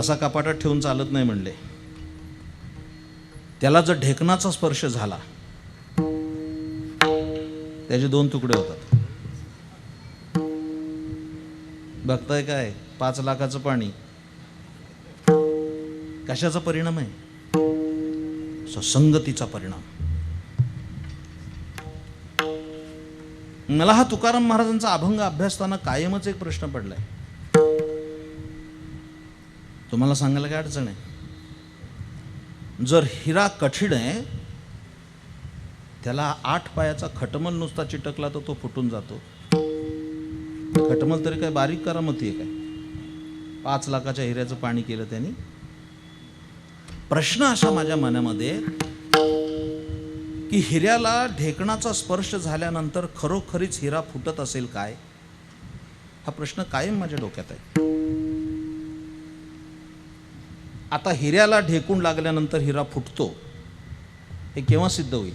असा कपाटात ठेवून चालत नाही म्हणले. त्याला जर ढेकणाचा स्पर्श झाला त्याचे 2 तुकडे होतात. बघताय काय 5 लाखाचं पाणी कशाचा परिणाम आहे? संगतीचा परिणाम. मला हा तुकाराम महाराजांचा अभंग अभ्यासताना कायमच एक प्रश्न पडलाय. तुम्हाला सांगायला काय अडचण आहे? जर हिरा कठीण आहे त्याला 8 पायाचा खटमल नुसता चिटकला तर तो फुटून जातो. खटमल तरी काय बारीक करामती आहे काय? 5 लाखाच्या हिऱ्याचं पाणी केलं त्यांनी. प्रश्न असा माझ्या मनामध्ये की हिऱ्याला ढेकणाचा स्पर्श झाल्यानंतर खरोखरीच हिरा फुटत असेल काय? हा प्रश्न कायम माझ्या डोक्यात आहे. आता हिऱ्याला ढेकून लागल्यानंतर हिरा फुटतो हे केव्हा सिद्ध होईल?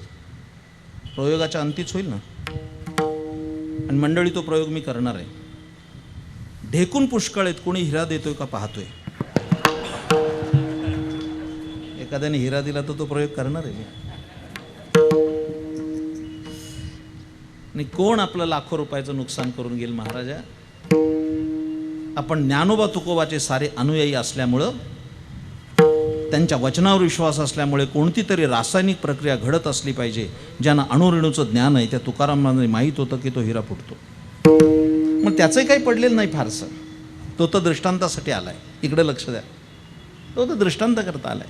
प्रयोगाच्या अंतीच होईल ना. आणि मंडळी तो प्रयोग मी करणार आहे. ढेकून पुष्कळ आहेत, कोणी हिरा देतोय का पाहतोय? एखाद्याने हिरा दिला तर तो प्रयोग करणार आहे मी. आणि कोण आपलं लाखो रुपयाचं नुकसान करून गेल महाराजा? आपण ज्ञानोबा तुकोबाचे सारे अनुयायी असल्यामुळं, त्यांच्या वचनावर विश्वास असल्यामुळे कोणती तरी रासायनिक प्रक्रिया घडत असली पाहिजे. ज्यांना अणुरेणूचं ज्ञान आहे त्या तुकारामांना माहीत होतं की तो हिरा फुटतो. मग त्याचंही काही पडलेलं नाही फारसं. तो तर दृष्टांतासाठी आलाय. इकडे लक्ष द्या. तो तर दृष्टांत करता आलाय.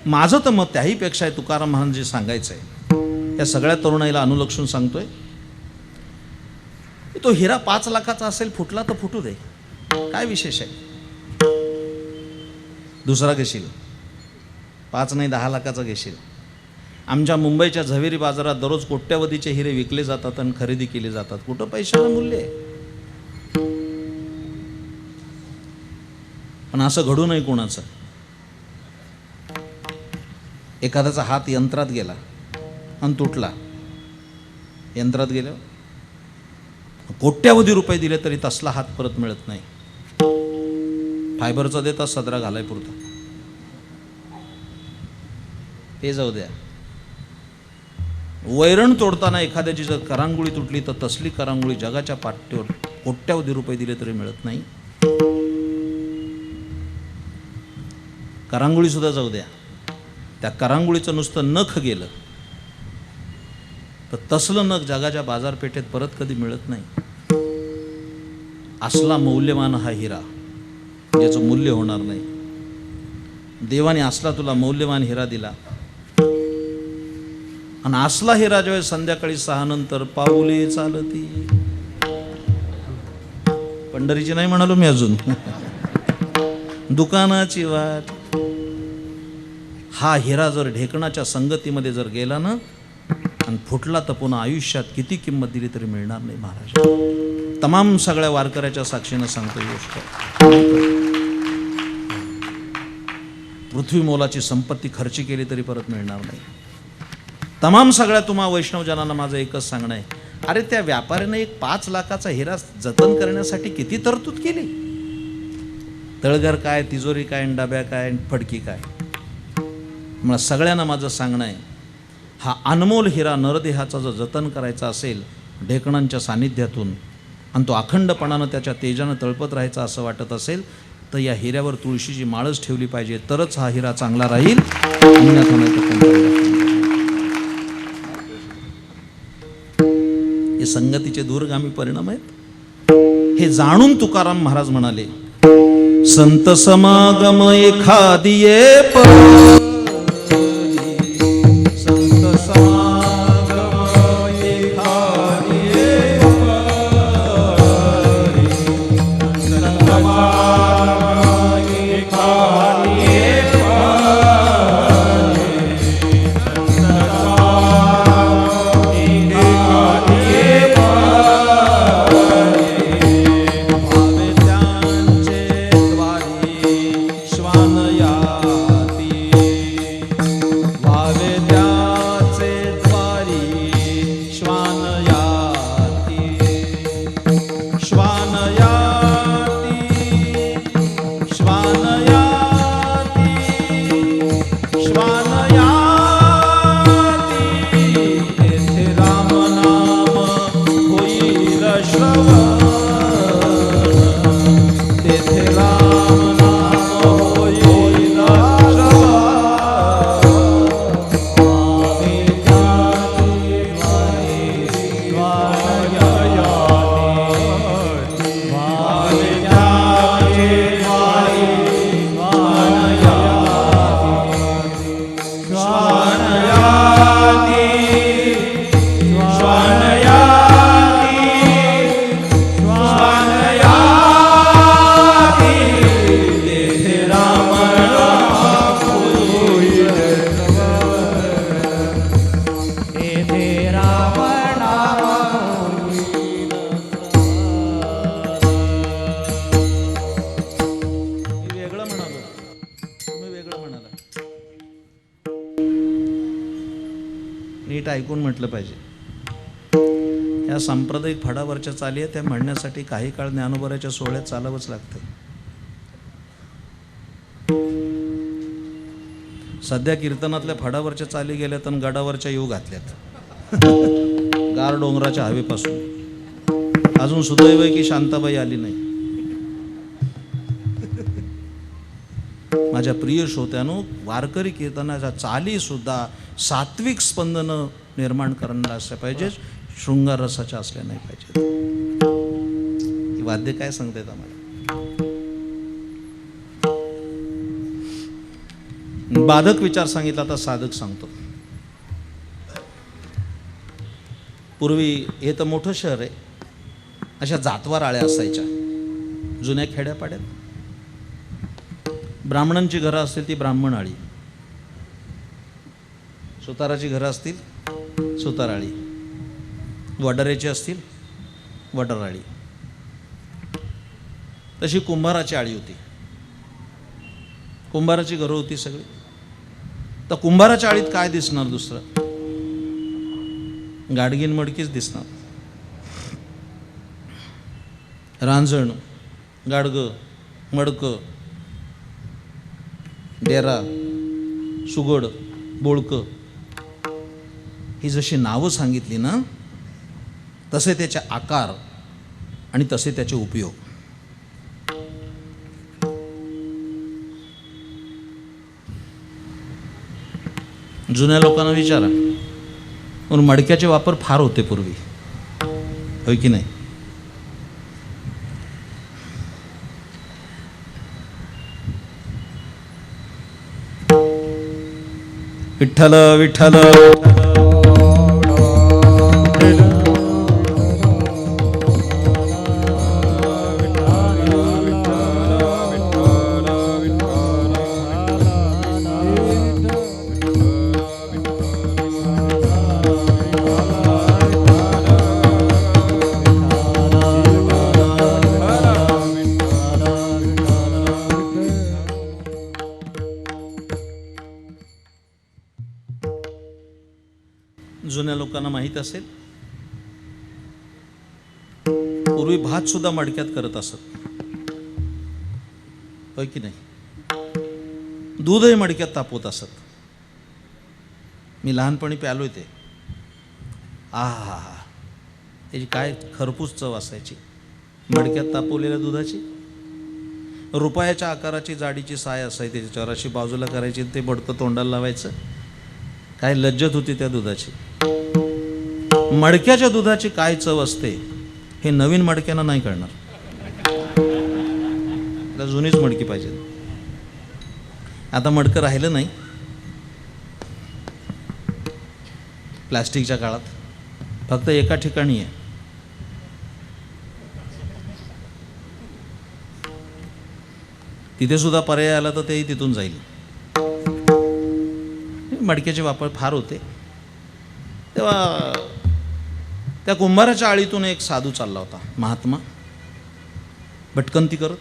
माझं तर मत त्याहीपेक्षा आहे. तुकाराम महाराज जे सांगायचं आहे या सगळ्या तरुणाईला अनुलक्षून सांगतोय. तो हिरा 5 लाखाचा असेल, फुटला तर फुटू दे, काय विशेष आहे? दुसरा घेशील, 5 नाही 10 लाखाचा घेशील. आमच्या मुंबईच्या झवेरी बाजारात दररोज कोट्यावधीचे हिरे विकले जातात आणि खरेदी केले जातात. कुठं पैशाला मूल्य आहे? पण असं घडू नये कोणाचं. एखाद्याचा हात यंत्रात गेला आणि तुटला. यंत्रात गेल्यावर कोट्यावधी रुपये दिले तरी तसला हात परत मिळत नाही. फायबरचा देतात सदरा घालाय पुरता. हे जाऊ द्या. वैरण तोडताना एखाद्याची जर करांगुळी तुटली तर तसली करांगुळी जगाच्या पाठीवर कोट्यावधी रुपये दिले तरी मिळत नाही. करांगुळी सुद्धा जाऊ द्या. त्या करांगुळीचं नुसतं नख गेलं तर तसलं नख जगाच्या बाजारपेठेत परत कधी मिळत नाही. असला मौल्यवान हा हिरा ज्याचं मूल्य होणार नाही. देवाने असला तुला मौल्यवान हिरा दिला आणि असला हिरा ज्यावेळेस संध्याकाळी 6 नंतर पाऊले चालती, पंढरीची नाही म्हणालो मी अजून, दुकानाची वाट. हा हिरा जर ढेकणाच्या संगतीमध्ये जर गेला ना आणि फुटला तर पुन्हा आयुष्यात किती किंमत दिली तरी मिळणार नाही महाराज. तमाम सगळ्या वारकऱ्याच्या साक्षीनं सांगतो ही गोष्ट. पृथ्वी मोलाची संपत्ती खर्ची केली तरी परत मिळणार नाही. तमाम सगळ्या तुम्हा वैष्णवजनांना माझं एकच सांगणं आहे, अरे त्या व्यापाऱ्याने एक 5 लाखाचा हिरा जतन करण्यासाठी किती तरतूद केली. तळघर काय, तिजोरी काय, डब्या काय, फडकी काय. मला सगळ्यांना माझं सांगणं आहे, हा अनमोल हिरा नरदेहाचा जर जतन करायचा असेल ढेकणांच्या सानिध्यातून आणि तो अखंडपणानं त्याच्या तेजानं तळपत राहायचा असं वाटत असेल तर या हिऱ्यावर तुळशीची माळच ठेवली पाहिजे, तरच हा हिरा चांगला राहील. अन्यथा नाही तर हे संगतीचे दूरगामी परिणाम आहेत. हे जाणून तुकाराम महाराज म्हणाले, संत समागम एखादिये ऐकून म्हटलं पाहिजे. या सांप्रदायिक फडावरच्या चाली आहेत, त्या म्हणण्यासाठी काही काळ ज्ञानोबाच्या सोहळ्यात चालावंच लागतं. सध्या कीर्तनातल्या फडावरच्या चाली गेल्यात आणि गडावरच्या येऊ घातल्यात गार डोंगराच्या हवेपासून. अजून सुदैव आहे की शांताबाई आली नाही. माझ्या प्रिय श्रोत्यानो, वारकरी कीर्तनाच्या चाली सुद्धा सात्विक स्पंदनं निर्माण करणाऱ्या असल्या पाहिजे, शृंगार रसाच्या असल्या नाही पाहिजे. ही वाद्य काय सांगतायत आम्हाला? बाधक विचार सांगितला, आता साधक सांगतो. पूर्वी हे तर मोठं शहर आहे, अशा जातवार आळ्या असायच्या जुन्या खेड्यापाड्यात. ब्राह्मणांची घरं असतील ती ब्राह्मण आळी, सुताराची घरं असतील सुताराळी, वडाऱ्याची असतील वडाराळी. तशी कुंभाराची आळी होती, कुंभाराची घरं होती सगळी. तर कुंभाराच्या आळीत काय दिसणार दुसरं? गाडगीन मडकीच दिसणार. रांजण, गाडगं, मडकं, डेरा, सुगड, बोळकं, ही जशी नावं सांगितली ना, तसे त्याचे आकार आणि तसे त्याचे उपयोग. जुन्या लोकांना विचारा, म्हणून मडक्याचे वापर फार होते पूर्वी, होय की नाही? विठ्ठल विठ्ठल जुन्या लोकांना माहीत असेल, पूर्वी भात सुद्धा मडक्यात करत असत, होय की नाही? दूधही मडक्यात तापवत असत. मी लहानपणी प्यालोय ते. आहा, त्याची काय खरपूस चव असायची मडक्यात तापवलेल्या दुधाची. रुपयाच्या आकाराची जाडीची साय असायची, त्याच्यावर अशी बाजूला करायची, ते मडकं तोंडाला लावायचं. काय लज्जत होती त्या दुधाची. मडक्याच्या दुधाची काय चव असते हे नवीन मडक्यांना नाही कळणार. त्याला जुनीच मडकी पाहिजे. आता मडकं राहिलं नाही प्लास्टिकच्या काळात, फक्त एका ठिकाणी आहे. तिथे सुद्धा पर्याय आला तर तेही तिथून जाईल. मडक्याचे वापर फार होते. तेव्हा त्या कुंभाराच्या आळीतून एक साधू चालला होता, महात्मा, भटकंती करत.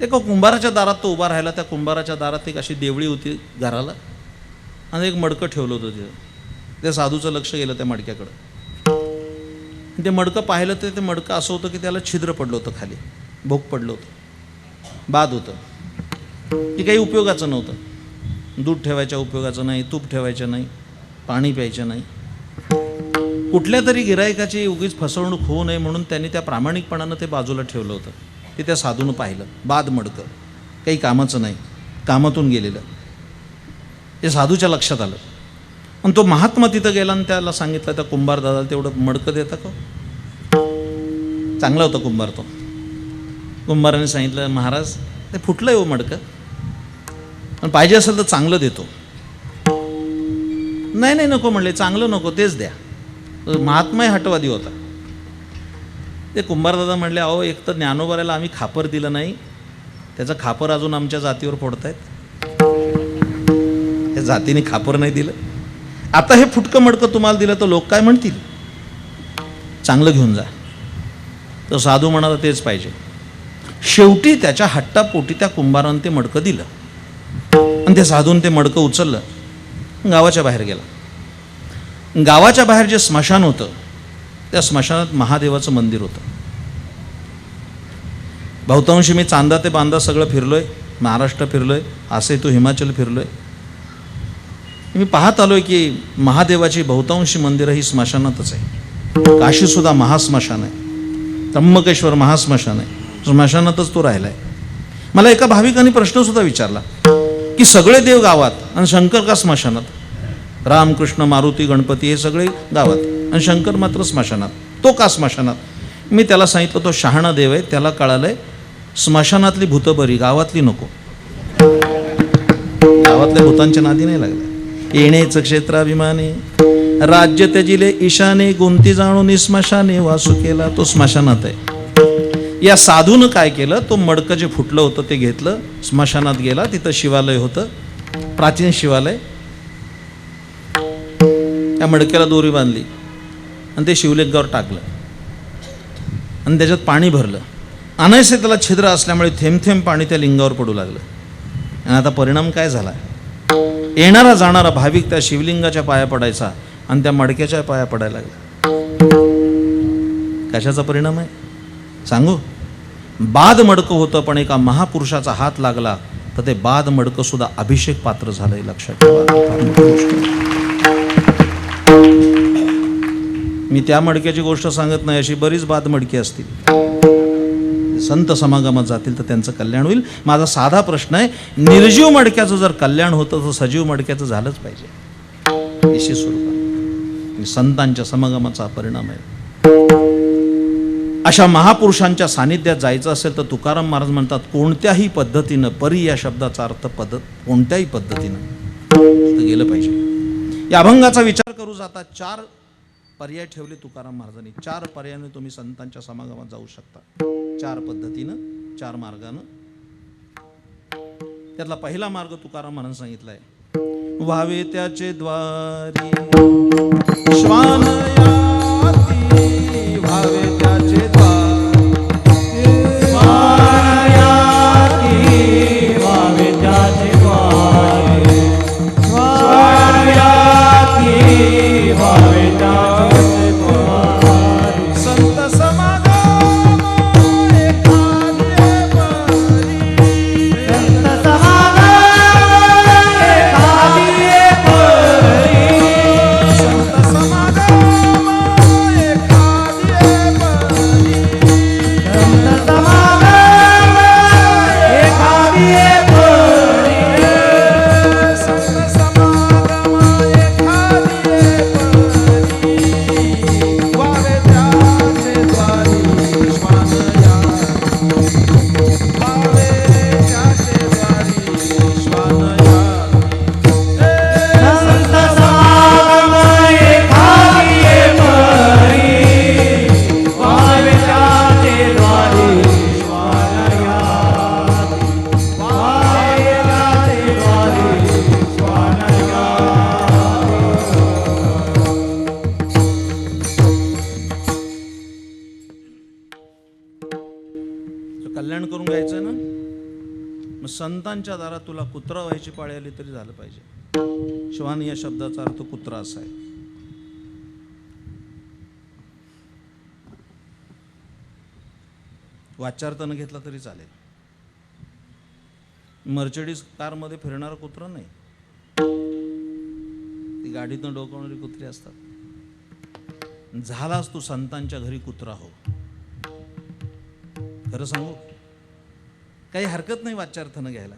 ते का कुंभाराच्या दारात तो उभा राहिला. त्या कुंभाराच्या दारात एक अशी देवळी होती घराला, आणि एक मडकं ठेवलं होतं तिथं. त्या साधूचं लक्ष गेलं त्या मडक्याकडं. ते मडकं पाहिलं तर ते मडकं असं होतं की त्याला छिद्र पडलं होतं, खाली भोग पडलं होतं, बाद होतं, की काही उपयोगाचं नव्हतं. दूध ठेवायच्या उपयोगाचं नाही, तूप ठेवायचं नाही, पाणी प्यायचं नाही. कुठल्या तरी गिरायकाची उगीच फसवणूक होऊ नये म्हणून त्यांनी त्या प्रामाणिकपणानं ते बाजूला ठेवलं होतं. ते त्या साधूनं पाहिलं, बाद मडकं, काही कामाचं नाही, कामातून गेलेलं. हे साधूच्या लक्षात आलं. आणि तो महात्मा तिथं गेला आणि त्याला सांगितलं, त्या कुंभार दादाला तेवढं मडकं देता का? चांगला होता कुंभार तो. कुंभाराने सांगितलं, महाराज ते फुटलं आहे हो मडकं, पण पाहिजे असेल तर चांगलं देतो. नाही नाही नको म्हणले, चांगलं नको, तेच द्या. महात्माही हटवादी होता. ते कुंभारदादा म्हणले, अहो एक तर ज्ञानोबाला आम्ही खापर दिलं नाही, त्याचं खापर अजून आमच्या जातीवर फोडतायत. त्या जातीने खापर नाही दिलं, आता हे फुटकं मडकं तुम्हाला दिलं तर लोक काय म्हणतील? चांगलं घेऊन जा. तर साधू म्हणाला, तेच पाहिजे. शेवटी त्याच्या हट्टापोटी त्या कुंभारानं ते मडकं दिलं, आणि त्या साधून ते मडकं उचललं गावाच्या बाहेर गेला. गावाच्या बाहेर जे स्मशान होतं त्या स्मशानात महादेवाचं मंदिर होतं. बहुतांशी मी चांदा ते बांदा सगळं फिरलोय, महाराष्ट्र फिरलोय, असे तो हिमाचल फिरलोय. मी पाहत आलोय की महादेवाची बहुतांशी मंदिरं ही स्मशानातच आहे. काशीसुद्धा महास्मशान आहे, त्र्यंबकेश्वर महास्मशान आहे, स्मशानातच तो राहिला आहे. मला एका भाविकांनी प्रश्नसुद्धा विचारला की सगळे देव गावात आणि शंकर का स्मशानात? राम कृष्ण मारुती गणपती हे सगळे गावात आणि शंकर मात्र स्मशानात, तो का स्मशानात? मी त्याला सांगितलं तो शहाणा देव आहे, त्याला कळालंय स्मशानातली भूतं बरी, गावातली नको. गावातल्या भूतांच्या नादी नाही लागल्या. येणेच क्षेत्राभिमाने राज्य त्याजिले ईशाने, गुंती जाणून स्मशाने वासू केला, तो स्मशानात आहे. या साधूनं काय केलं, तो मडकं जे फुटलं होतं ते घेतलं, स्मशानात गेला, तिथं शिवालय होतं, प्राचीन शिवालय. त्या मडक्याला दोरी बांधली आणि ते शिवलिंगावर टाकलं आणि त्याच्यात पाणी भरलं. अनायसे त्याला छिद्र असल्यामुळे थेंब थेंब पाणी त्या लिंगावर पडू लागलं. आणि आता परिणाम काय झाला? येणारा जाणारा भाविक त्या शिवलिंगाच्या पाया पडायचा आणि त्या मडक्याच्या पाया पडायला लागला. कशाचा परिणाम आहे सांगू? बाद मडकं होतं, पण एका महापुरुषाचा हात लागला तर ते बाद मडकं सुद्धा अभिषेक पात्र झालंय. लक्षात ठेवा. मी त्या मडक्याची गोष्ट सांगत नाही, अशी बरीच बाद मडकी असतील. संत समागमात जातील तर त्यांचं कल्याण होईल. माझा साधा प्रश्न आहे, निर्जीव मडक्याचं जर कल्याण होतं तर सजीव मडक्याचं झालंच पाहिजे. विशेष स्वरूपात संतांच्या समागमाचा परिणाम आहे. अशा महापुरुषांच्या सानिध्यात जायचं असेल तर तुकाराम महाराज म्हणतात कोणत्याही पद्धतीनं, परी या शब्दाचा अर्थ कोणत्याही पद्धतीनं गेलं पाहिजे. या अभंगाचा विचार करू जाता 4 पर्याय ठेवले तुकाराम महाराजांनी. 4 पर्यायाने तुम्ही संतांच्या समागमात जाऊ शकता, 4 पद्धतीनं, 4 मार्गानं. त्यातला पहिला मार्ग तुकाराम महाराज सांगितलाय, व्हावे त्याचे द्वारी श्वान याती, व्हावे त्याचे द्वारी श्वान याती, व्हावे त्याचे द्वारी श्वान याती, व्हावे त्याचे द्वारी. संत समागम एखादे परी, संत समागम एखादे परी, संत समागम एखादे परी, संत समागम एखादे परी, संत समागम एखादे परी, व्हावे त्याचे द्वारी श्वान याती, व्हावे त्याचे द्वारी श्वान याती. संत समागम एखादे परी, व्हावे त्याचे द्वारी श्वान याती, व्हावे त्याचे द्वारी श्वान याती. कल्याण करून घ्यायचं ना, मग संतांच्या दारात तुला कुत्रा व्हायची पाळी आली तरी झालं पाहिजे. श्वान या शब्दाचा अर्थ कुत्रा असा आहे. वाच्यार्थानं घेतला तरी चालेल. मर्चडीज कारमध्ये फिरणारा कुत्रा नाही, ती गाडीतनं डोकावणारी कुत्री असतात. झालास तू संतांच्या घरी कुत्रा हो. खरं सांगू, काही हरकत नाही वाच्यार्थानं घ्यायला.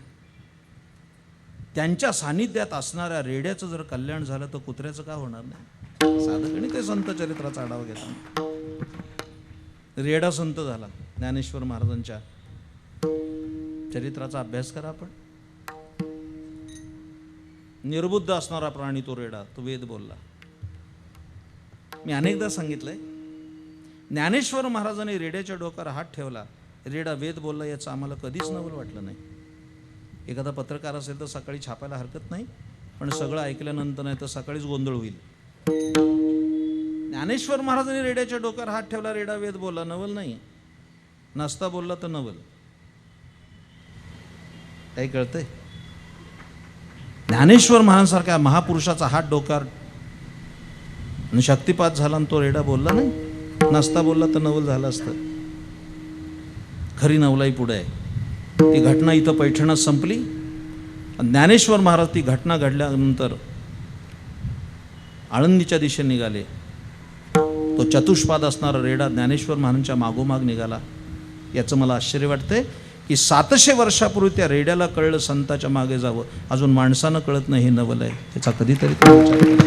त्यांच्या सानिध्यात असणाऱ्या रेड्याचं जर कल्याण झालं तर कुत्र्याचं का होणार नाही? साधकणी ते संत चरित्राचा आढावा घेताना रेडा संत झाला. ज्ञानेश्वर महाराजांच्या चरित्राचा अभ्यास करा आपण. निर्बुद्ध असणारा प्राणी तो रेडा, तो वेद बोलला. मी अनेकदा सांगितलंय, ज्ञानेश्वर महाराजांनी रेड्याच्या डोक्यावर हात ठेवला, रेडा वेद बोलला, याचं आम्हाला कधीच नवल वाटलं नाही. एखादा पत्रकार असेल तर सकाळी छापायला हरकत नाही, पण सगळं ऐकल्यानंतर नाही तर सकाळीच गोंधळ होईल. ज्ञानेश्वर महाराजांनी रेड्याच्या डोक्यावर हात ठेवला, रेडा वेद बोलला, नवल नाही. नसता बोलला तर नवल. काही कळतंय? ज्ञानेश्वर महाराजांसारख्या महापुरुषाचा हात डोक्यावर आणि शक्तिपात झाला आणि तो रेडा बोलला नाही. नसता बोलला तर नवल झालं असतं. खरी नवलाई पुढे आहे. ती घटना इथं पैठणात संपली. ज्ञानेश्वर महाराज ती घटना घडल्यानंतर आळंदीच्या दिशेने निघाले. तो चतुष्पाद असणारा रेडा ज्ञानेश्वर महाराजांच्या मागोमाग निघाला. याचं मला आश्चर्य वाटतंय की 700 वर्षापूर्वी त्या रेड्याला कळलं संताच्या मागे जावं. अजून माणसानं कळत नाही हे नवल आहे. त्याचा कधीतरी तो विचार केला.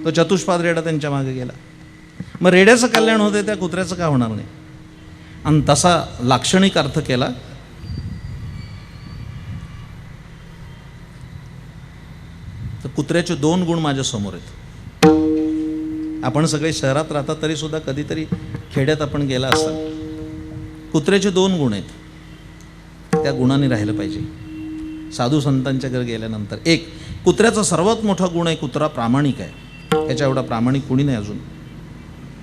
तो चतुष्पाद रेडा त्यांच्या मागे गेला. मग रेड्याचं कल्याण होते, त्या कुत्र्याचं का होणार नाही? आणि तसा लाक्षणिक अर्थ केला. तर कुत्र्याचे 2 गुण माझ्या समोर आहेत. आपण सगळे शहरात राहता तरी सुद्धा कधीतरी खेड्यात आपण गेला असाल. कुत्र्याचे 2 गुण आहेत. त्या गुणाने राहिलं पाहिजे साधू संतांच्या घरी गेल्यानंतर. एक, कुत्र्याचा सर्वात मोठा गुण आहे, कुत्रा प्रामाणिक आहे. याच्या एवढा प्रामाणिक कुणी नाही अजून.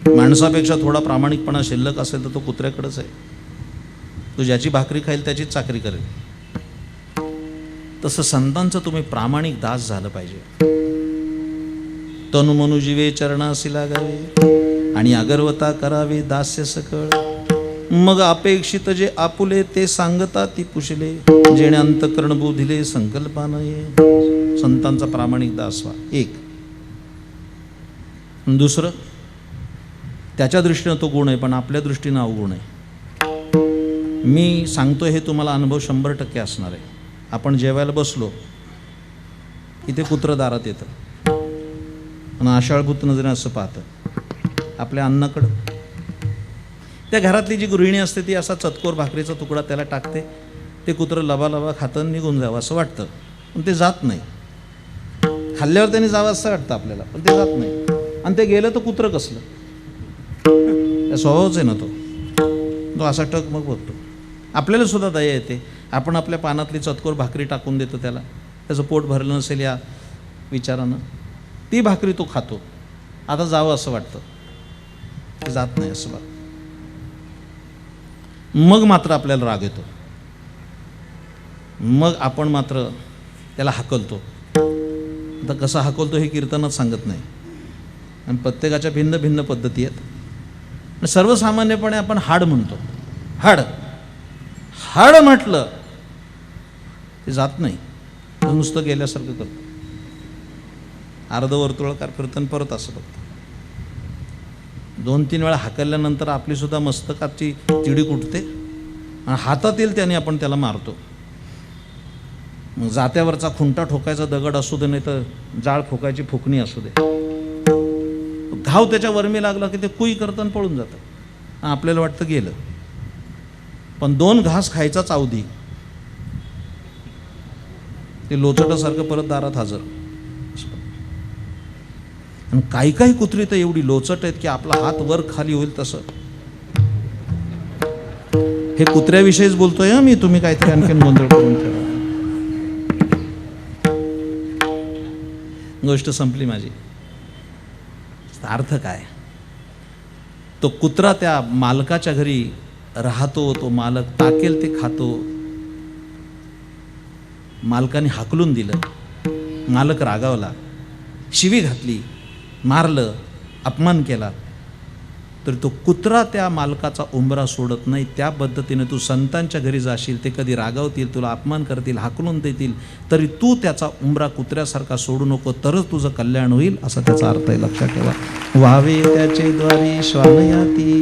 माणसापेक्षा थोडा प्रामाणिकपणा शिल्लक असेल तर तो कुत्र्याकडेच आहे. तो ज्याची भाकरी खाईल त्याचीच चाकरी करेल. तसं संतांचं तुम्ही प्रामाणिक दास झालं पाहिजे. तनु मनु जीवे चरणासी लागावे आणि अगरवता करावे दास्य सकळ. मग अपेक्षित जे आपुले ते सांगता ती पुशले. जेणे अंतकरण बोधिले संकल्पानये. संतांचा प्रामाणिक दास व्हा. एक. दुसरं, त्याच्या दृष्टीनं तो गुण आहे पण आपल्या दृष्टीनं अवगुण आहे. मी सांगतोय हे तुम्हाला अनुभव 100% असणार आहे. आपण जेवायला बसलो की ते कुत्रं दारात येतं आणि आशाळभूत नजरेनं असं पाहतं आपल्या अन्नाकडं. त्या घरातली जी गृहिणी असते ती असा चतकोर भाकरीचा तुकडा त्याला टाकते. ते कुत्रं लबालबा खातं निघून जावं असं वाटतं पण ते जात नाही. खाल्ल्यावर त्याने जावं असं वाटतं आपल्याला पण ते जात नाही. आणि ते गेलं तर कुत्रं कसलं, त्या स्वभावच आहे ना तो असा टक मग बघतो. आपल्याला सुद्धा दया येते. आपण आपल्या पानातली चतकोर भाकरी टाकून देतो त्याला. त्याचं पोट भरलं नसेल या विचारानं ती भाकरी तो खातो. आता जावं असं वाटतं, ते जात नाही असं बघ. मग मात्र आपल्याला राग येतो. मग आपण मात्र त्याला हाकलतो. आता कसं हाकलतो हे कीर्तनात सांगत नाही आणि प्रत्येकाच्या भिन्न भिन्न पद्धती आहेत. सर्वसामान्यपणे आपण हाड म्हणतो. हाड हाड म्हटलं ते जात नाही. नुसतं गेल्यासारखं करतो. अर्धवर्तुळाकार फिरतं परत असं बघतो. 2-3 वेळा हाकलल्यानंतर आपली सुद्धा मस्तकाची तिडी कुठते आणि हातात येईल त्याने आपण त्याला मारतो. मग जात्यावरचा खुंटा ठोकायचा दगड असू दे नाही तर जाळ ठोकायची फुकणी असू दे, घाव त्याच्या वर्मी लागला की ते कुई करतं आणि पळून जातं. आपल्याला वाटतं गेलं पण 2 घास खायचाच अवधी ते लोचटासारखं परत दारात हजर. आणि काही काही कुत्री तर एवढी लोचट आहेत की आपला हात वर खाली होईल तसं. हे कुत्र्याविषयीच बोलतोय मी, तुम्ही काहीतरी आणखीन गोंधळ करून ठेवा. गोष्ट संपली माझी. अर्थ काय, तो कुत्रा त्या मालकाच्या घरी राहतो. तो मालक टाकेल ते खातो. मालकाने हाकलून दिलं, मालक रागावला, शिवी घातली, मारलं, अपमान केला तर तो कुत्रा त्या मालकाचा उंबरा सोडत नाही. त्या पद्धतीने तू संतांच्या घरी जाशील, ते कधी रागावतील, तुला अपमान करतील, हाकलून देतील, तरी तू त्याचा उंबरा कुत्र्यासारखा सोडू नको, तरच तुझं कल्याण होईल असा त्याचा अर्थ आहे. लक्षात ठेवा. व्हावे त्याचे द्वारी श्वानयाती.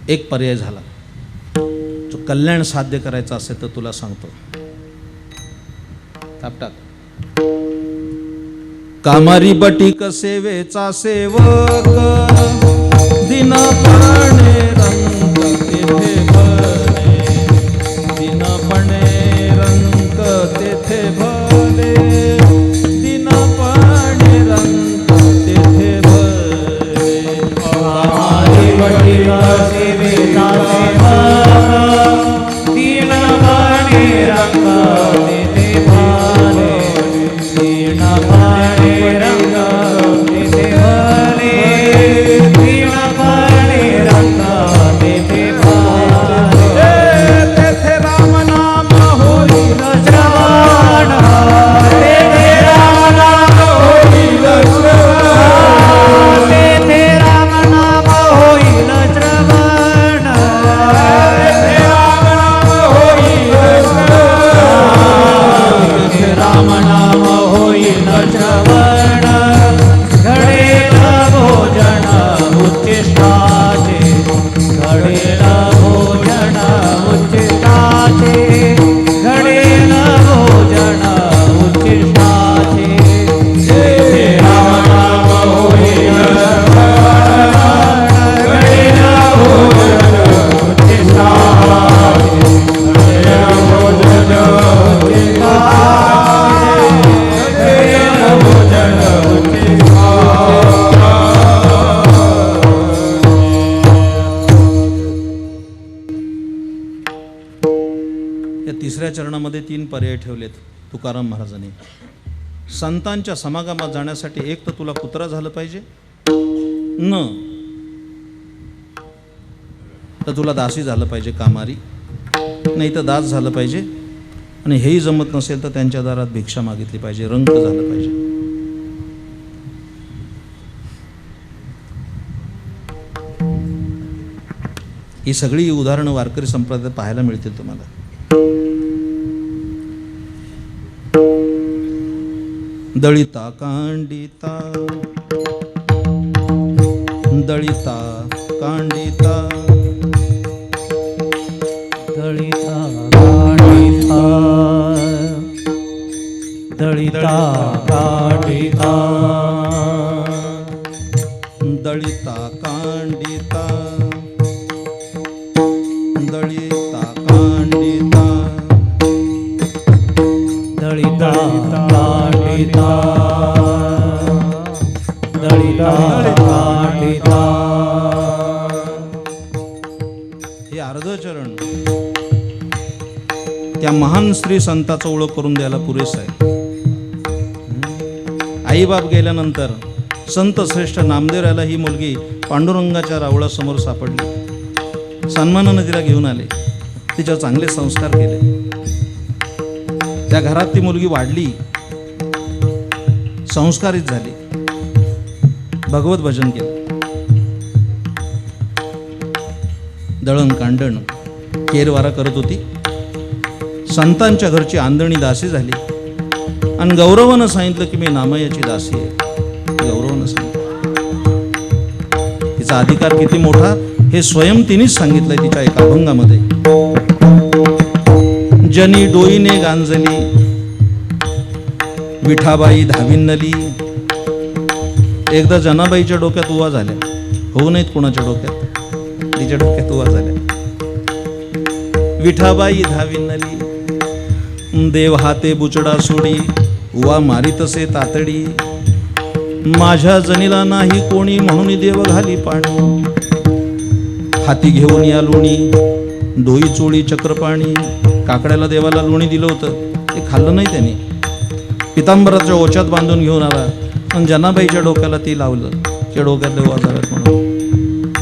एक पर्याय झाला. जो कल्याण साध्य करायचं असेल तर तुला सांगतो, टाक. कामारी बटीक सेवेचा सेवक दिनपणे रंग तेथे भले. दिनपणे रंग तेथे भले. दिनपणे रंग तेथे भले. कामारी बटीक सेवेचा सेवक दिनपणे रंग तेथे भले. रंग तिसऱ्या चरणामध्ये 3 पर्याय ठेवलेत तुकाराम महाराजांनी. संतांच्या समागमात जाण्यासाठी एक तर तुला कुत्रा झालं पाहिजे, न तर तुला दासी झालं पाहिजे कामारी, नाही तर दास झालं पाहिजे, आणि हेही जमत नसेल तर त्यांच्या दारात भिक्षा मागितली पाहिजे, रंक झालं पाहिजे. ही सगळी उदाहरणं वारकरी संप्रदायात पाहायला मिळतील तुम्हाला. दळिता कांडिता, दळिता कांडिता, दळिता कांडिता, दळिता कांडिता, दळिता कांडिता, दळिता कांडिता, दळिता कांडिता, दळिता कांडिता. हे अर्ध चरण त्या महान स्त्री संताचा ओळख करून द्यायला पुरेसं आहे. आईबाप गेल्यानंतर संत श्रेष्ठ नामदेवरायला ही मुलगी पांडुरंगाच्या रावळासमोर सापडली. सन्मानानं तिला घेऊन आले, तिच्यावर चांगले संस्कार केले. त्या घरात ती मुलगी वाढली, संस्कारित झाली, भगवत भजन केलं. दळण कांडण केरवारा करत होती. संतांच्या घरची आंधणी दासी झाली आणि गौरवानं सांगितलं की मी नामयाची दासी आहे. गौरवानं सांगितलं. तिचा अधिकार किती मोठा हे स्वयं तिनेच सांगितलंय तिच्या एका अभंगामध्ये. जनी डोईने गांजली, विठाबाई धाविन्नली. एकदा जनाबाईच्या डोक्यात उवा झाल्या, होऊ नयेत कोणाच्या डोक्यात, तिच्या डोक्यात उवा झाल्या. विठाबाई धाविन्नली, देव हाते बुचडा सोडी, उवा मारितसे तातडी. माझ्या जनीला नाही कोणी म्हणून देव घाली पाणी. हाती घेऊन या लोणी, डोई चोळी चक्रपाणी. काकड्याला देवाला लोणी दिलं होतं, ते खाल्लं नाही त्यांनी. पितांबराच्या ओच्यात बांधून घेऊन आला आणि जनाबाईच्या डोक्याला ती लावलं, त्या डोक्यातले उवा झाल्यात म्हणून.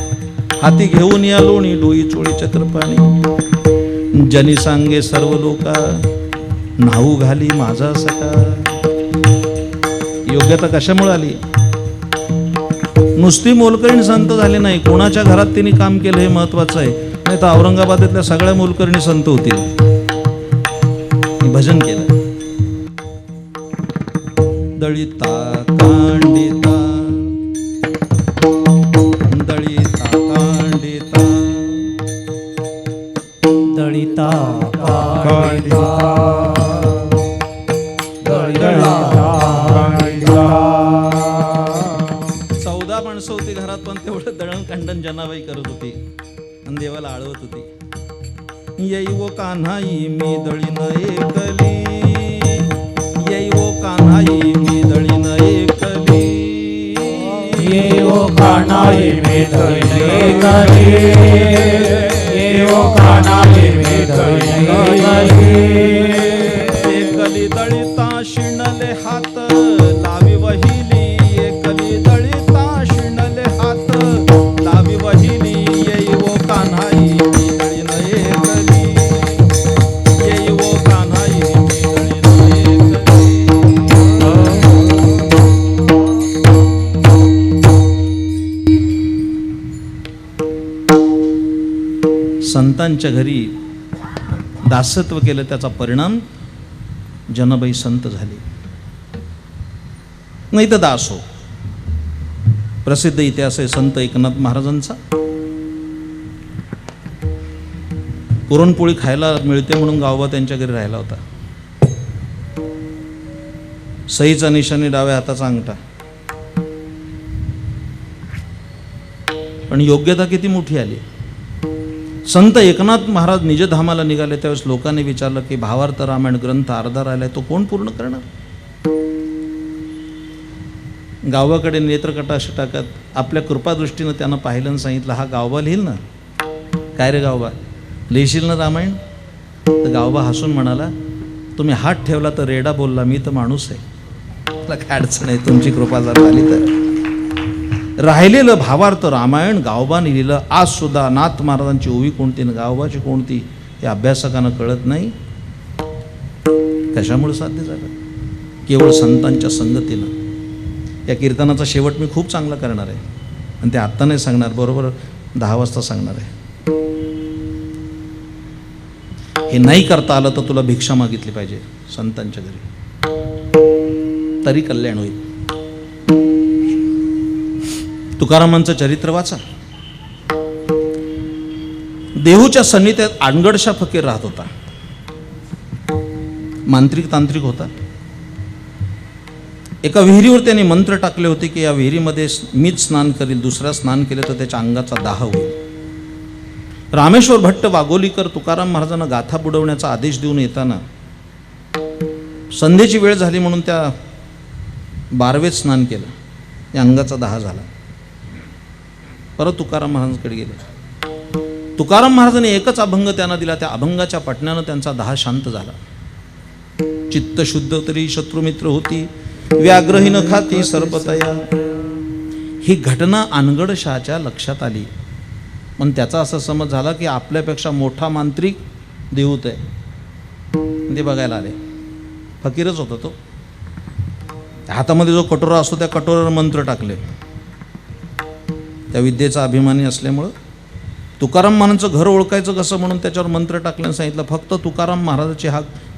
हाती घेऊन या लोणी, डोई चोळी चक्रपाणी. जनी सांगे सर्व लोका, न्हाऊ घाली माझा सखा. योग्यता कशामुळे आली? नुसती मोलकरीण संत झाली नाही, कोणाच्या घरात तिने काम केलं हे महत्वाचं आहे. नाही तर औरंगाबादेतल्या सगळ्या मोलकरणी संत होतील. भजन केलं. दळिता कांडिता, दळिता कांडिता, दळिता कांडिता, दळिता कांडिता. 14 माणसं होती घरात, पण तेवढं दळण कांडण जनाबाई करत होती आणि देवाला आळवत होती. येई वो कान्हाई मी दळीन एकली, येई वो कान्हाई मी दळीन एकली. ये वो कान्हाई मी दळीन एकली, ये वो कान्हाई मी दळीन एकली. एकली दळिता शिणले हात लावी वहिली, एकली दळिता शिणले हात लावी वहिली. येई वो कान्हाई मी दळीन एकली, येई वो कान्हाई मी दळीन एकली. संतांच्या घरी दासत्व केलं, त्याचा परिणाम जनाबाई संत झाली, नाही तर दास हो. प्रसिद्ध इतिहास आहे संत एकनाथ महाराजांचा. पुरणपोळी खायला मिळते म्हणून गावबा त्यांच्या घरी राहिला होता. सहीचा निशाणी डाव्या हाताचा अंगठा. पण योग्यता किती मोठी आली. संत एकनाथ महाराज निजधामाला निघाले त्यावेळेस लोकांनी विचारलं की भावार्थ रामायण ग्रंथ अर्धा राहिलाय, तो कोण पूर्ण करणार? गावाकडे नेत्रकटाक्ष टाकत आपल्या कृपादृष्टीनं त्यानं पाहिलं आणि सांगितलं, हा गावबा लिहिल ना. काय रे गावबा, लिहिशील ना रामायण? तर गावबा हसून म्हणाला, तुम्ही हात ठेवला तर रेडा बोलला, मी तर माणूस आहे, मला काय अडचण नाही, तुमची कृपा जर झाली तर. राहिलेलं भावार्थ रामायण गावबाने लिहिलं. आज सुद्धा नाथ महाराजांची ओवी कोणती आणि गावबाची कोणती हे अभ्यासकांना कळत नाही. कशामुळे साध्य झालं? केवळ संतांच्या संगतीनं. या कीर्तनाचा शेवट मी खूप चांगला करणार आहे आणि ते आत्ता नाही सांगणार, बरोबर 10 वाजता सांगणार आहे. हे नाही करता आलं तर तुला भिक्षा मागितली पाहिजे संतांच्या घरी, तरी कल्याण होईल. तुकारामांचं चरित्र वाचा. देहूच्या सन्निध्यात आंगडशा फकीर राहत होता. मांत्रिक तांत्रिक होता. एका विहिरीवर त्याने मंत्र टाकले होते की या विहिरीमध्ये मीच स्नान करील, दुसरा स्नान केले तर त्याच्या अंगाचा दाह होईल. रामेश्वर भट्ट वाघोलीकर तुकाराम महाराजांना गाथा बुडवण्याचा आदेश देऊन येताना संध्येची वेळ झाली म्हणून त्या 12वेत स्नान केलं. या अंगाचा दाह झाला. परत तुकाराम महाराजांकडे गेले. तुकाराम महाराजांनी एकच अभंग त्यांना दिला. त्या अभंगाच्या पठण्यानं त्यांचा दाह शांत झाला. चित्त शुद्ध तरी शत्रुमित्र होती, व्याघ्रहीन खाती सर्पतया. ही घटना अनगडशाच्या लक्षात आली. पण त्याचा असा समज झाला की आपल्यापेक्षा मोठा मांत्रिक देऊत आहे. ते बघायला आले. फकीरच होता तो. हातामध्ये जो कटोरा असतो त्या कटोऱ्यावर मंत्र टाकले. त्या विद्येचा अभिमानी असल्यामुळं तुकाराम महाराजांचं घर ओळखायचं कसं म्हणून त्याच्यावर मंत्र टाकल्यानं सांगितलं, फक्त तुकाराम महाराजाची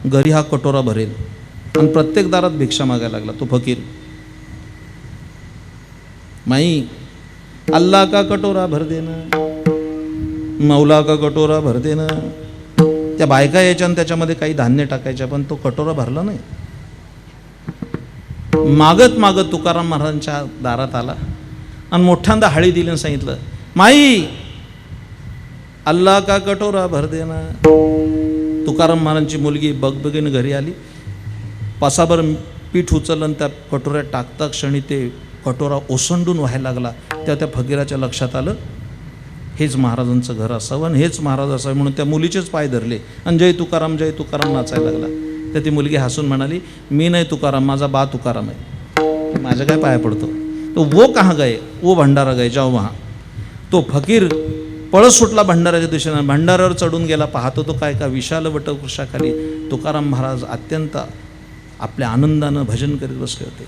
घरी हा कटोरा भरेल. आणि प्रत्येक दारात भिक्षा मागायला लागला तो फकीर. माई अल्लाह का कटोरा भर देना, मौला का कटोरा भर देना. त्या बायका यायच्या आणि त्याच्यामध्ये काही धान्य टाकायच्या, पण तो कटोरा भरला नाही. मागत मागत तुकाराम महाराजांच्या दारात आला आणि मोठ्यांदा हाळी दिली आणि सांगितलं, माई अल्लाह का कटोरा भर देना. तुकाराम महाराजांची मुलगी बगबगीने घरी आली. पासाभर पीठ उचललं आणि त्या कटोऱ्यात टाकता क्षणी ते कटोरा ओसंडून व्हायला लागला. तेव्हा त्या फकीराच्या लक्षात आलं हेच महाराजांचं घर असावं आणि हेच महाराज असावे. म्हणून त्या मुलीचेच पाय धरले आणि जय तुकाराम नाचायला लागला. तर ती मुलगी हसून म्हणाली, मी नाही तुकाराम, माझा बा तुकाराम आहे, माझ्या काय पाया पडतो. तो वो कहाँ गए, वो भंडारा गए, जाओ वहाँ. तो फकीर पळस सुटला भंडाऱ्याच्या दिशेनं. भंडाऱ्यावर चढून गेला. पाहतो तो काय का विशाल वटवृक्षाखाली तुकाराम महाराज अत्यंत आपल्या आनंदानं भजन करीत बसले होते.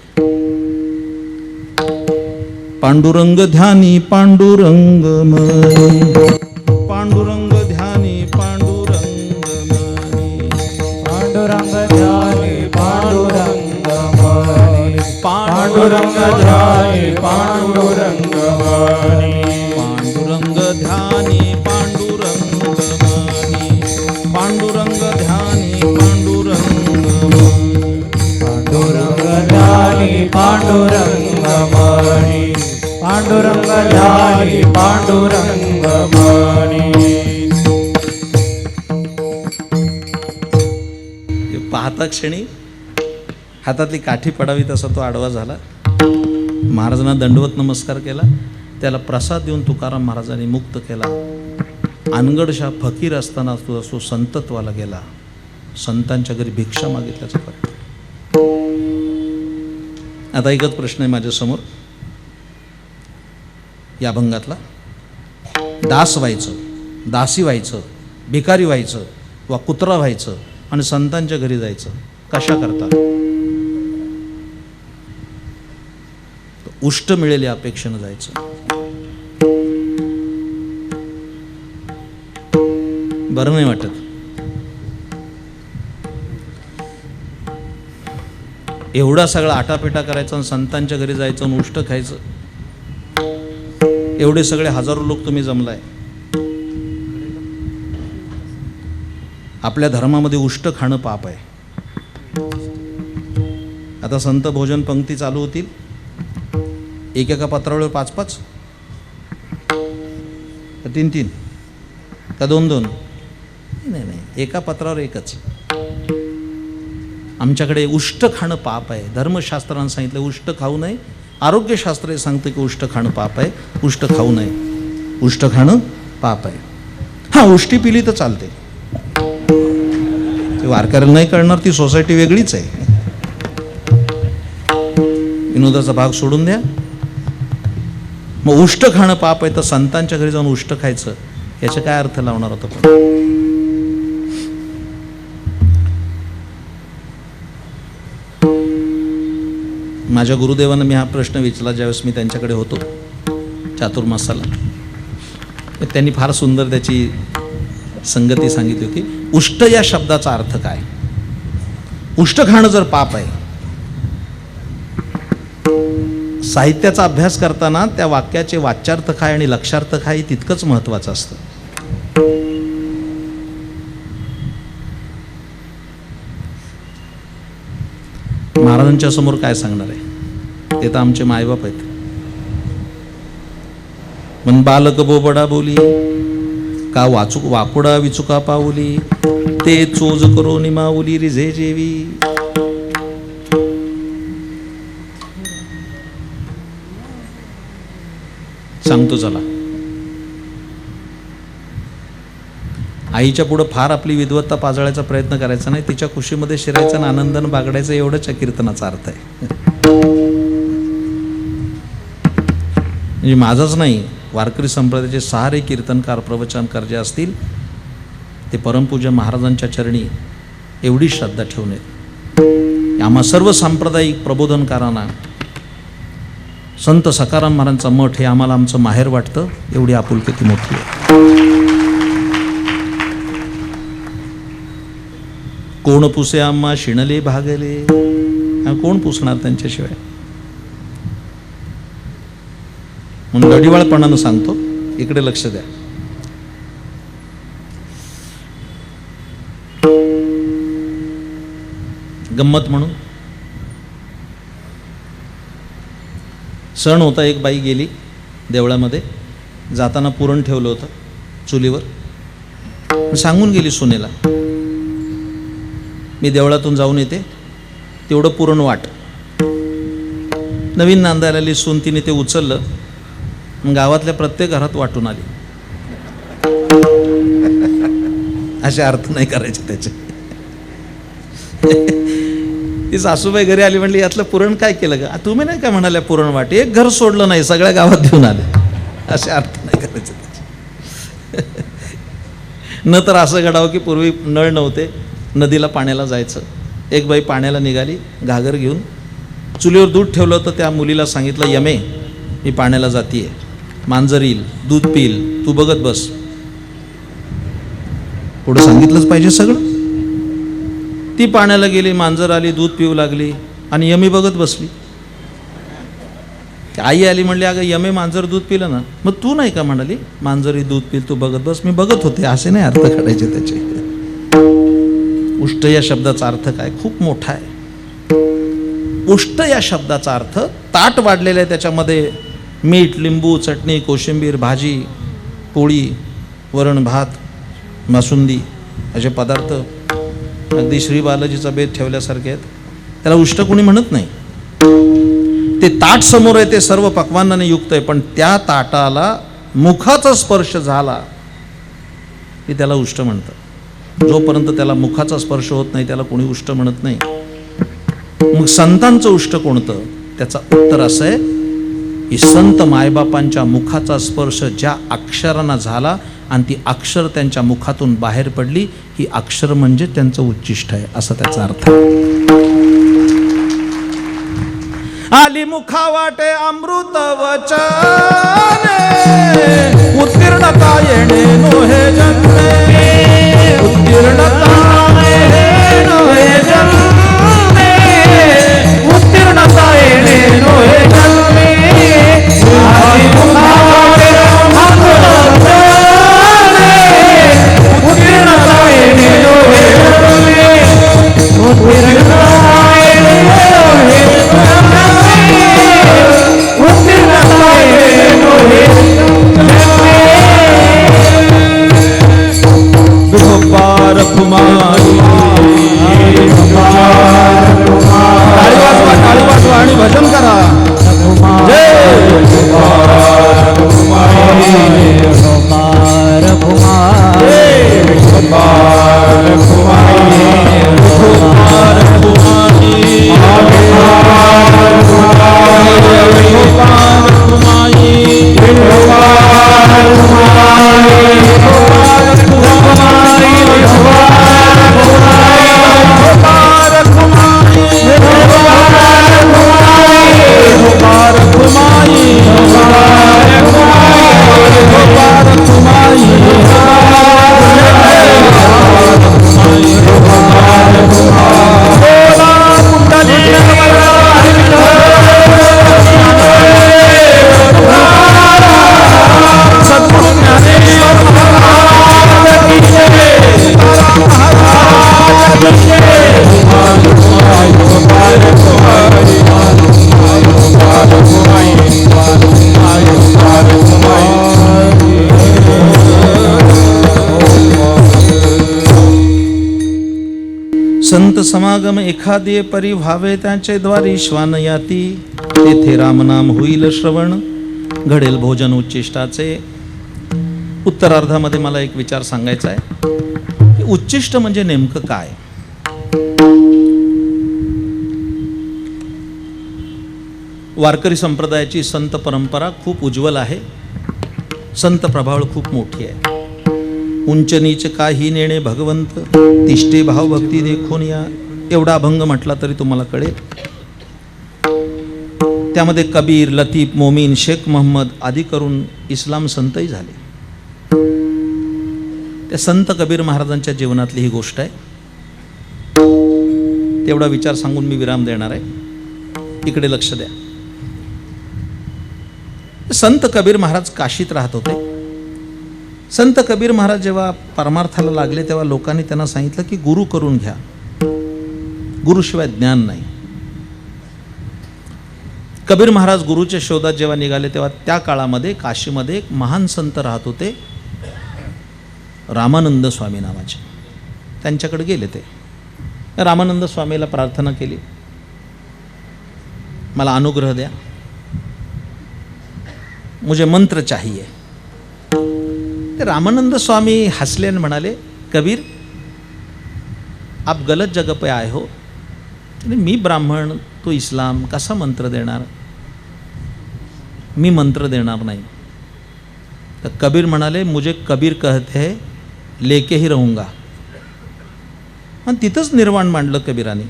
पांडुरंग ध्यानी पांडुरंग मनी, पांडुरंग ध्यानी पांडुरंग मनी, पांडुरंग ध्यानी पांडुरंग मनी, पांडुरंग ध्यानी पांडुरंग मनी, पांडुरंग ध्यानी पांडुरंग मनी, पांडुरंग ध्यानी पांडुरंग मनी, पांडुरंग ध्यानी पांडुरंग मनी, पांडुरंग ध्यानी पांडुरंग मनी. पाहता क्षणी हातातली काठी पडावी तसा तो आडवा झाला. महाराजांना दंडवत नमस्कार केला. त्याला प्रसाद देऊन तुकाराम महाराजांनी मुक्त केला. अनगडशा फकीर असताना तो संतत्वाला गेला. संतांच्या घरी भिक्षा मागितल्याचं फरक. आता एकच प्रश्न आहे माझ्यासमोर या अभंगातला. दास व्हायचं, दासी व्हायचं, भिकारी व्हायचं वा कुत्रा व्हायचं आणि संतांच्या घरी जायचं कशा करता? उष्ट मिळेल या अपेक्षेनं जायचं. बरं नाही वाटत. एवढा सगळा आटापिटा करायचा आणि संतांच्या घरी जायचं आणि उष्ट खायचं. एवढे सगळे हजारो लोक तुम्ही जमलाय. आपल्या धर्मामध्ये उष्ट खाणं पाप आहे. आता संत भोजन पंक्ती चालू होतील. एकेका पत्रावळीवर 5-5 का 3-3 का 2-2? नाही, एका पत्रावर एकच. आमच्याकडे उष्ट खाणं पाप आहे. धर्मशास्त्रानं सांगितलं उष्ट खाऊ नये. आरोग्यशास्त्र सांगतं की उष्ट खाणं पाप आहे, उष्ट खाऊ नये. उष्ट खाणं पाप आहे. हां, उष्टी पिली तर चालते. वारकऱ्याला नाही कळणार, ती सोसायटी वेगळीच आहे. विनोदाचा भाग सोडून द्या. मग उष्ट खाणं पाप आहे, तर संतांच्या घरी जाऊन उष्ट खायचं याचा काय अर्थ लावणार होता? पण माझ्या गुरुदेवांना मी हा प्रश्न विचारला ज्यावेळेस मी त्यांच्याकडे होतो चातुर्मासाला. त्यांनी फार सुंदर त्याची संगती सांगितली होती. उष्ट या शब्दाचा अर्थ काय? उष्ट खाणं जर पाप आहे, साहित्याचा अभ्यास करताना त्या वाक्याचे वाच्यार्थ काय आणि लक्षार्थ काय तितकंच महत्वाचं असतं. महाराजांच्या समोर काय सांगणार आहे? ते तर आमचे मायबाप आहेत. मन बालक बोबडा बोली का वाकुडा विचुका पाऊली, ते चोज करो निमाऊली रिझे जेवी. सांगतो चला. आईच्या पुढं फार आपली विद्वत्ता पाजळायचा प्रयत्न करायचा नाही, तिच्या खुशीमध्ये शिरायचा आणि आनंदानं बागडायचं, एवढंच या कीर्तनाचा अर्थ आहे. म्हणजे माझंच नाही, वारकरी संप्रदायाचे सारे कीर्तनकार प्रवचनकार जे असतील ते परमपूज्य महाराजांच्या चरणी एवढी श्रद्धा ठेवून आहेत. आम्हा सर्व सांप्रदायिक प्रबोधनकारांना संत सकाराम महाराजांचा मठ हे आम्हाला आमचं माहेर वाटतं, एवढी आपुलकी ती मोठी आहे. कोण पुसे आम्हा शिणले भागले, कोण पुसणार त्यांच्याशिवाय? म्हणून गडिवाळपणानं सांगतो, इकडे लक्ष द्या. गंमत म्हणून सण होता, एक बाई गेली देवळामध्ये, जाताना पुरण ठेवलं होतं चुलीवर, सांगून गेली सुनेला मी देवळातून जाऊन येते, तेवढं पुरण वाट. नवीन नांदायला आली सून, तिने ते उचललं, मग गावातल्या प्रत्येक घरात वाटून आली. असे अर्थ नाही करायचे त्याचे. ती सासूबाई घरी आली, म्हणली यातलं पुरण काय केलं का? तुम्ही नाही काय म्हणाल्या पुरण वाट? एक घर सोडलं नाही, सगळ्या गावात घेऊन आले. असे अर्थ नाही करायचे त्याचे. न तर असं घडावं की पूर्वी नळ नव्हते, नदीला पाण्याला जायचं. एक बाई पाण्याला निघाली घागर घेऊन, चुलीवर दूध ठेवलं होतं, त्या मुलीला सांगितलं यमे मी पाण्याला जातीये, मांजर येईल दूध पिईल, तू बघत बस. पुढं सांगितलंच पाहिजे सगळं. ती पाण्याला गेली, मांजर आली, दूध पिऊ लागली आणि यमी बघत बसली. आई आली, म्हणली अगं यमे मांजर दूध पिलं ना, मग तू नाही का म्हणाली मांजरी दूध पिल, तू बघत बस. मी बघत होते. असे नाही अर्थ काढायचे त्याचे. उष्ट या शब्दाचा अर्थ काय? खूप मोठा आहे. उष्ट या शब्दाचा अर्थ ताट वाढलेलं आहे, त्याच्यामध्ये मीठ, लिंबू, चटणी, कोशिंबीर, भाजी, पोळी, वरण भात, मासुंदी असे पदार्थ अगदी श्री बालाजीचा बेत ठेवल्यासारखे आहेत. त्याला उष्ट कोणी म्हणत नाही. ते ताट समोर आहे, ते सर्व पक्वान्नाने युक्त आहे, पण त्या ताटाला मुखाचा स्पर्श झाला की त्याला उष्ट म्हणतात. जोपर्यंत त्याला मुखाचा स्पर्श होत नाही त्याला कोणी उष्ट म्हणत नाही. मग संतांचं उष्ट कोणतं? त्याचं उत्तर असं आहे की संत मायबापांच्या मुखाचा स्पर्श ज्या अक्षरांना झाला आणि ती अक्षर त्यांच्या मुखातून बाहेर पडली, ही अक्षर म्हणजे त्यांचं उच्चिष्ट आहे, असा त्याचा अर्थ आहे. आली मुखा वाटे अमृत वचने, उत्तीर्णता येणे नोहे जन्मे, उत्तीर्णता येणे नोहे जन्मे, उत्तीर्णता येणे नोहे जन्मे. आली मुखा वाटे अमृत वचने, उत्तीर्णता येणे नोहे जन्मे, उत्तीर्णता येणे नोहे जन्मे, उत्तीर्णता येणे नोहे जन्मे. पार कुमार संत समागम एखादे परी व्हावे त्याचे द्वारी श्वान याती, तेथे रामनाम होईल श्रवण, घडेल भोजन उच्चिष्टाचे. उत्तरार्धामध्ये मला एक विचार सांगायचा आहे की उच्चिष्ट म्हणजे नेमकं काय. वारकरी संप्रदायाची संत परंपरा खूप उज्ज्वल आहे, संत प्रभावळ खूप मोठी आहे. उंच नीच काही नेणे भगवंत, तिष्ठे भाव भक्ती देखून या, एवढा अभंग म्हटला तरी तुम्हाला कळेल. त्यामध्ये कबीर, लतीफ, मोमीन, शेख मोहम्मद आदी करून इस्लाम संतही झाले. त्या संत कबीर महाराजांच्या जीवनातली ही गोष्ट आहे. तेवढा विचार सांगून मी विराम देणार आहे. इकडे लक्ष द्या. संत कबीर महाराज काशीत राहत होते. संत कबीर महाराज जेव्हा परमार्थाला लागले तेव्हा लोकांनी त्यांना सांगितलं की गुरु करून घ्या, गुरुशिवाय ज्ञान नाही. कबीर महाराज गुरुच्या शोधात जेव्हा निघाले तेव्हा त्या काळामध्ये काशीमध्ये एक महान संत राहत होते, रामानंद स्वामी नावाचे. त्यांच्याकडे गेले ते. रामानंद स्वामीला प्रार्थना केली, मला अनुग्रह द्या, मुझे मंत्र चाहिए. ते रामानंद स्वामी हसले आणि म्हणाले, कबीर आप गलत जगह पे आए हो, मी ब्राह्मण तो इस्लाम, कसा मंत्र देणार, मी मंत्र देणार नाही. तर कबीर म्हणाले, मुझे कबीर कहते हैं लेके ही रहूंगा. आणि तिथंच निर्वाण मांडलं कबीराने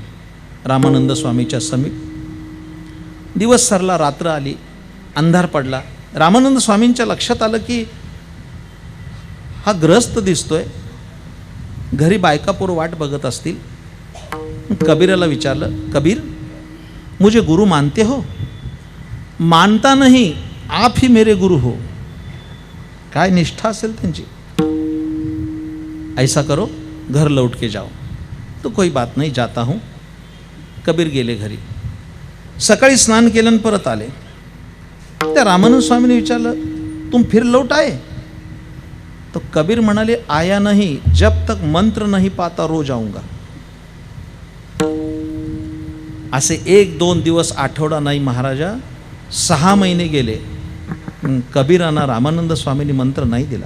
रामानंद स्वामीच्या समीप. दिवस सरला, रात्र आली, अंधार पडला. रामानंद स्वामींच्या लक्षात आलं की हा ग्रस्त दिसतोय, घरी बायकापूर वाट बघत असतील. कबीराला विचारलं, कबीर मुझे गुरु मानते हो? मानता नहीं, आप ही मेरे गुरु हो. काय निष्ठा असेल त्यांची. ऐसा करो, घर लौट के जाओ. तो कोई बात नहीं, जाता हूँ. कबीर गेले घरी. सकाळी स्नान केलं आणि परत आले. त्या रामानंद स्वामीने विचारलं, तुम फिर लौट आए? तो कबीर म्हणाले, आया नहीं, जब तक मंत्र नहीं पाता रोज आऊंगा. असे 1-2 दिवस, आठवडा नाही महाराजा, 6 महिने गेले. कबीरांना रामानंद स्वामींनी मंत्र नाही दिला.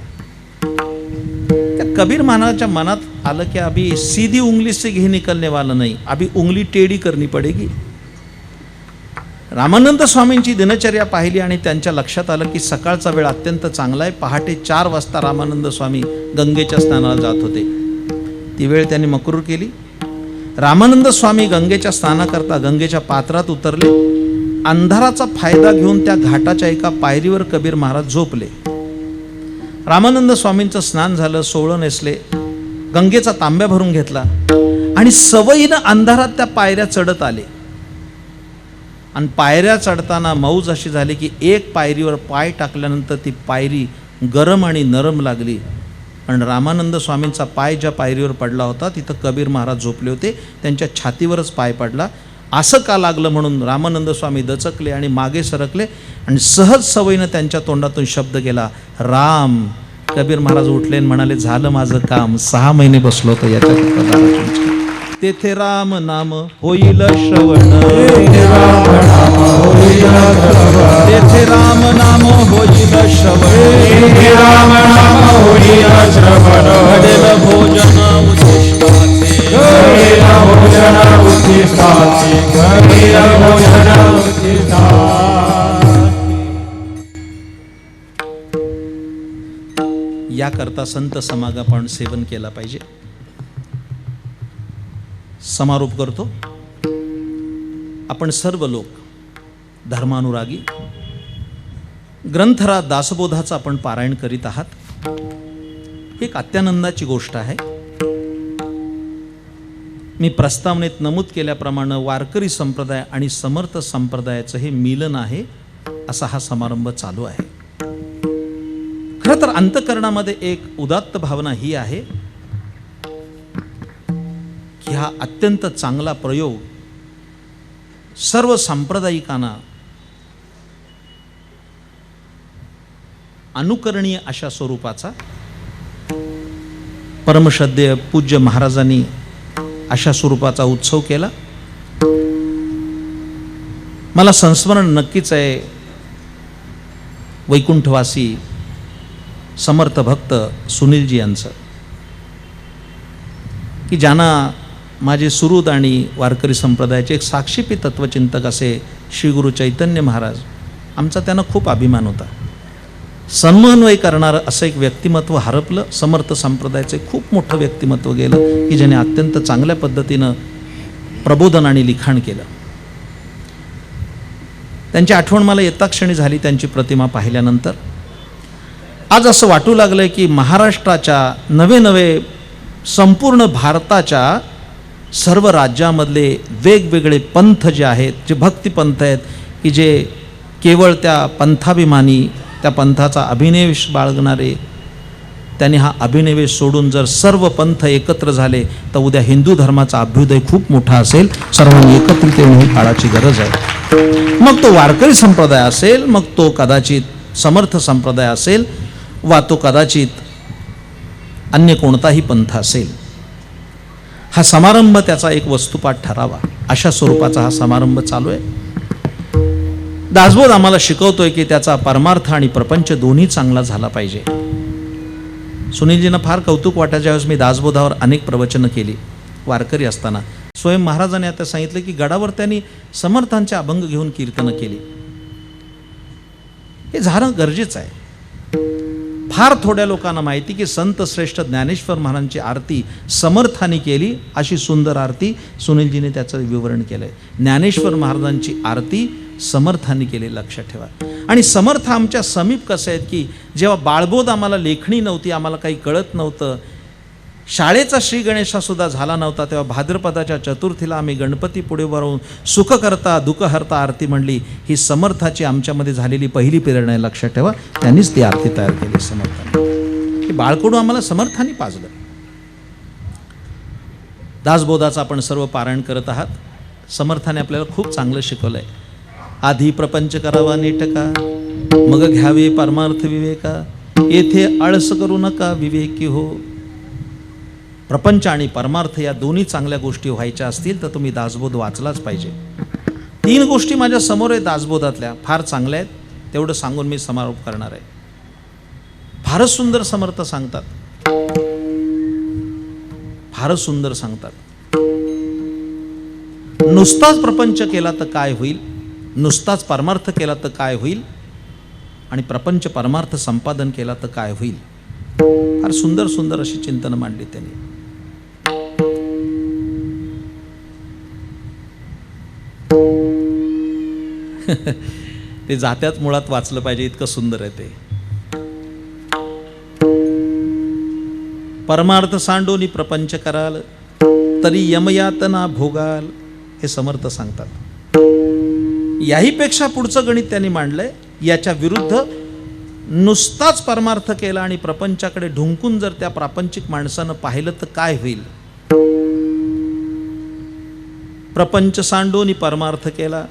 त्या कबीर महाराजांच्या मनात आलं की अभी सीधी उंगली से घी निकलने वाला नहीं, अभी उंगली टेढ़ी करनी पड़ेगी. रामानंद स्वामींची दिनचर्या पाहिली आणि त्यांच्या लक्षात आलं की सकाळचा वेळ अत्यंत चांगला आहे. पहाटे 4 वाजता रामानंद स्वामी गंगेच्या स्नानाला जात होते. ती वेळ त्यांनी मक्रूर केली. रामानंद स्वामी गंगेच्या स्नानाकरता गंगेच्या पात्रात उतरले. अंधाराचा फायदा घेऊन त्या घाटाच्या एका पायरीवर कबीर महाराज झोपले. रामानंद स्वामींचं स्नान झालं, सोवळं नेसले, गंगेचा तांब्या भरून घेतला आणि सवयीनं अंधारात त्या पायऱ्या चढत आले. आणि पायऱ्या चढताना मौज अशी झाली की एक पायरीवर पाय टाकल्यानंतर ती पायरी गरम आणि नरम लागली. आणि रामानंद स्वामींचा पाय ज्या पायरीवर पडला होता तिथं कबीर महाराज झोपले होते, त्यांच्या छातीवरच पाय पडला. असं का लागलं म्हणून रामानंद स्वामी दचकले आणि मागे सरकले आणि सहज सवयीनं त्यांच्या तोंडातून शब्द गेला, राम. कबीर महाराज उठले आणि म्हणाले, झालं माझं काम, 6 महिने बसलो होतो याच्यात. तेथे राम नाम होईल श्रवण, तेथे राम नाम होईल श्रवण, घडेल भोजन उच्चिष्टाचे. याकरता संत समागम आपण सेवन केला पाहिजे. समारोप करतो. आपण सर्व लोक धर्मानुरागी ग्रंथराज दासबोधाचं आपण पारायण करीत आहात. एक अत्यानंदाची गोष्ट आहे. मी प्रस्तावनेत नमूद केल्याप्रमाणे वारकरी संप्रदाय आणि समर्थ संप्रदायाचं हे मिलन आहे, असा हा समारंभ चालू आहे. खरं तर अंतःकरणामध्ये एक उदात्त भावना ही आहे की हा अत्यंत चांगला प्रयोग सर्व सांप्रदायिकांना अनुकरणीय अशा स्वरूपाचा परमश्रद्धेय पूज्य महाराजांनी अशा स्वरूपाचा उत्सव केला. मला संस्मरण नक्कीच आहे वैकुंठवासी समर्थ भक्त सुनीलजी यांचं, की ज्यांना माझे सुहृद आणि वारकरी संप्रदायाचे एक साक्षीपी तत्वचिंतक असे श्री गुरु चैतन्य महाराज, आमचा त्यांना खूप अभिमान होता. समन्वय करणारं असं एक व्यक्तिमत्व हरपलं. समर्थ संप्रदायाचे खूप मोठं व्यक्तिमत्व गेलं की ज्याने अत्यंत चांगल्या पद्धतीनं प्रबोधन आणि लिखाण केलं. त्यांची आठवण मला येता क्षणी झाली त्यांची प्रतिमा पाहिल्यानंतर. आज असं वाटू लागलं की महाराष्ट्राच्या नवे संपूर्ण भारताच्या सर्व राज्यामधले वेगवेगळे पंथ जे आहेत, जे भक्तिपंथ आहेत, की जे केवळ त्या पंथाभिमानी, त्या पंथाचा अभिनिवेश बाळगणारे, त्यांनी हा अभिनिवेश सोडून जर सर्व पंथ एकत्र झाले तर उद्या हिंदू धर्माचा अभ्युदय खूप मोठा असेल. सर्वांनी एकत्रित येऊन ही काळाची गरज आहे. मग तो वारकरी संप्रदाय असेल, मग तो कदाचित समर्थ संप्रदाय असेल, वा तो कदाचित अन्य कोणताही पंथ असेल. हा समारंभ त्याचा एक वस्तुपाठ ठरावा अशा स्वरूपाचा हा समारंभ चालू आहे. दासबोध आम्हाला शिकवतोय की त्याचा परमार्थ आणि प्रपंच दोन्ही चांगला झाला पाहिजे. सुनीलजींना फार कौतुक वाटायच्या ज्यावेळेस मी दासबोधावर अनेक प्रवचनं केली वारकरी असताना. स्वयं महाराजांनी आता सांगितलं की गडावर त्यांनी समर्थांचे अभंग घेऊन कीर्तनं केली. हे झालं गरजेचं आहे. फार थोड्या लोकांना माहिती की संत श्रेष्ठ ज्ञानेश्वर महाराजांची आरती समर्थांनी केली, अशी सुंदर आरती सुनीलजीने त्याचं विवरण केलंय. ज्ञानेश्वर महाराजांची आरती समर्थांनी केली, लक्षात ठेवा. आणि समर्थ आमच्या समीप कसं आहेत की जेव्हा बाळबोध आम्हाला लेखणी नव्हती, आम्हाला काही कळत नव्हतं, शाळेचा श्री गणेशासुद्धा झाला नव्हता, तेव्हा भाद्रपदाच्या चतुर्थीला आम्ही गणपती पुढे उभारून सुख करता दुःख हरता आरती म्हणली. ही समर्थाची आमच्यामध्ये झालेली पहिली प्रेरणा आहे, लक्षात ठेवा. त्यांनीच ती आरती तयार केली समर्थांनी. हे बाळकडू आम्हाला समर्थांनी पाजलं. दासबोधाचं आपण सर्व पारायण करत आहात. समर्थाने आपल्याला खूप चांगलं शिकवलंय. आधी प्रपंच करावा नेटका, मग घ्यावे परमार्थ विवेका, येथे आळस करू नका विवेकी हो. प्रपंच आणि परमार्थ या दोन्ही चांगल्या गोष्टी व्हायच्या असतील तर तुम्ही दासबोध वाचलाच पाहिजे. 3 गोष्टी माझ्या समोर आहेत दासबोधातल्या, फार चांगल्या आहेत. तेवढं सांगून मी समारोप करणार आहे. फारच सुंदर समर्थ सांगतात, फारच सुंदर सांगतात. नुसताच प्रपंच केला तर काय होईल, नुसताच परमार्थ केला तर काय होईल, आणि प्रपंच परमार्थ संपादन केला तर काय होईल. फार सुंदर सुंदर अशी चिंतन मांडली त्यांनी. ते जात्याच मुळात वाचलं पाहिजे, इतकं सुंदर आहे ते. परमार्थ सांडोनी प्रपंच कराल, तरी यमयातना भोगाल, हे समर्थ सांगतात. याहीपेक्षा पुढचं गणित त्यांनी मांडलंय. याच्या विरुद्ध नुसताच परमार्थ केला आणि प्रपंचाकडे ढुंकून जर त्या प्रापंचिक माणसानं पाहिलं तर काय होईल. प्रपंच सांडोनी परमार्थ केला,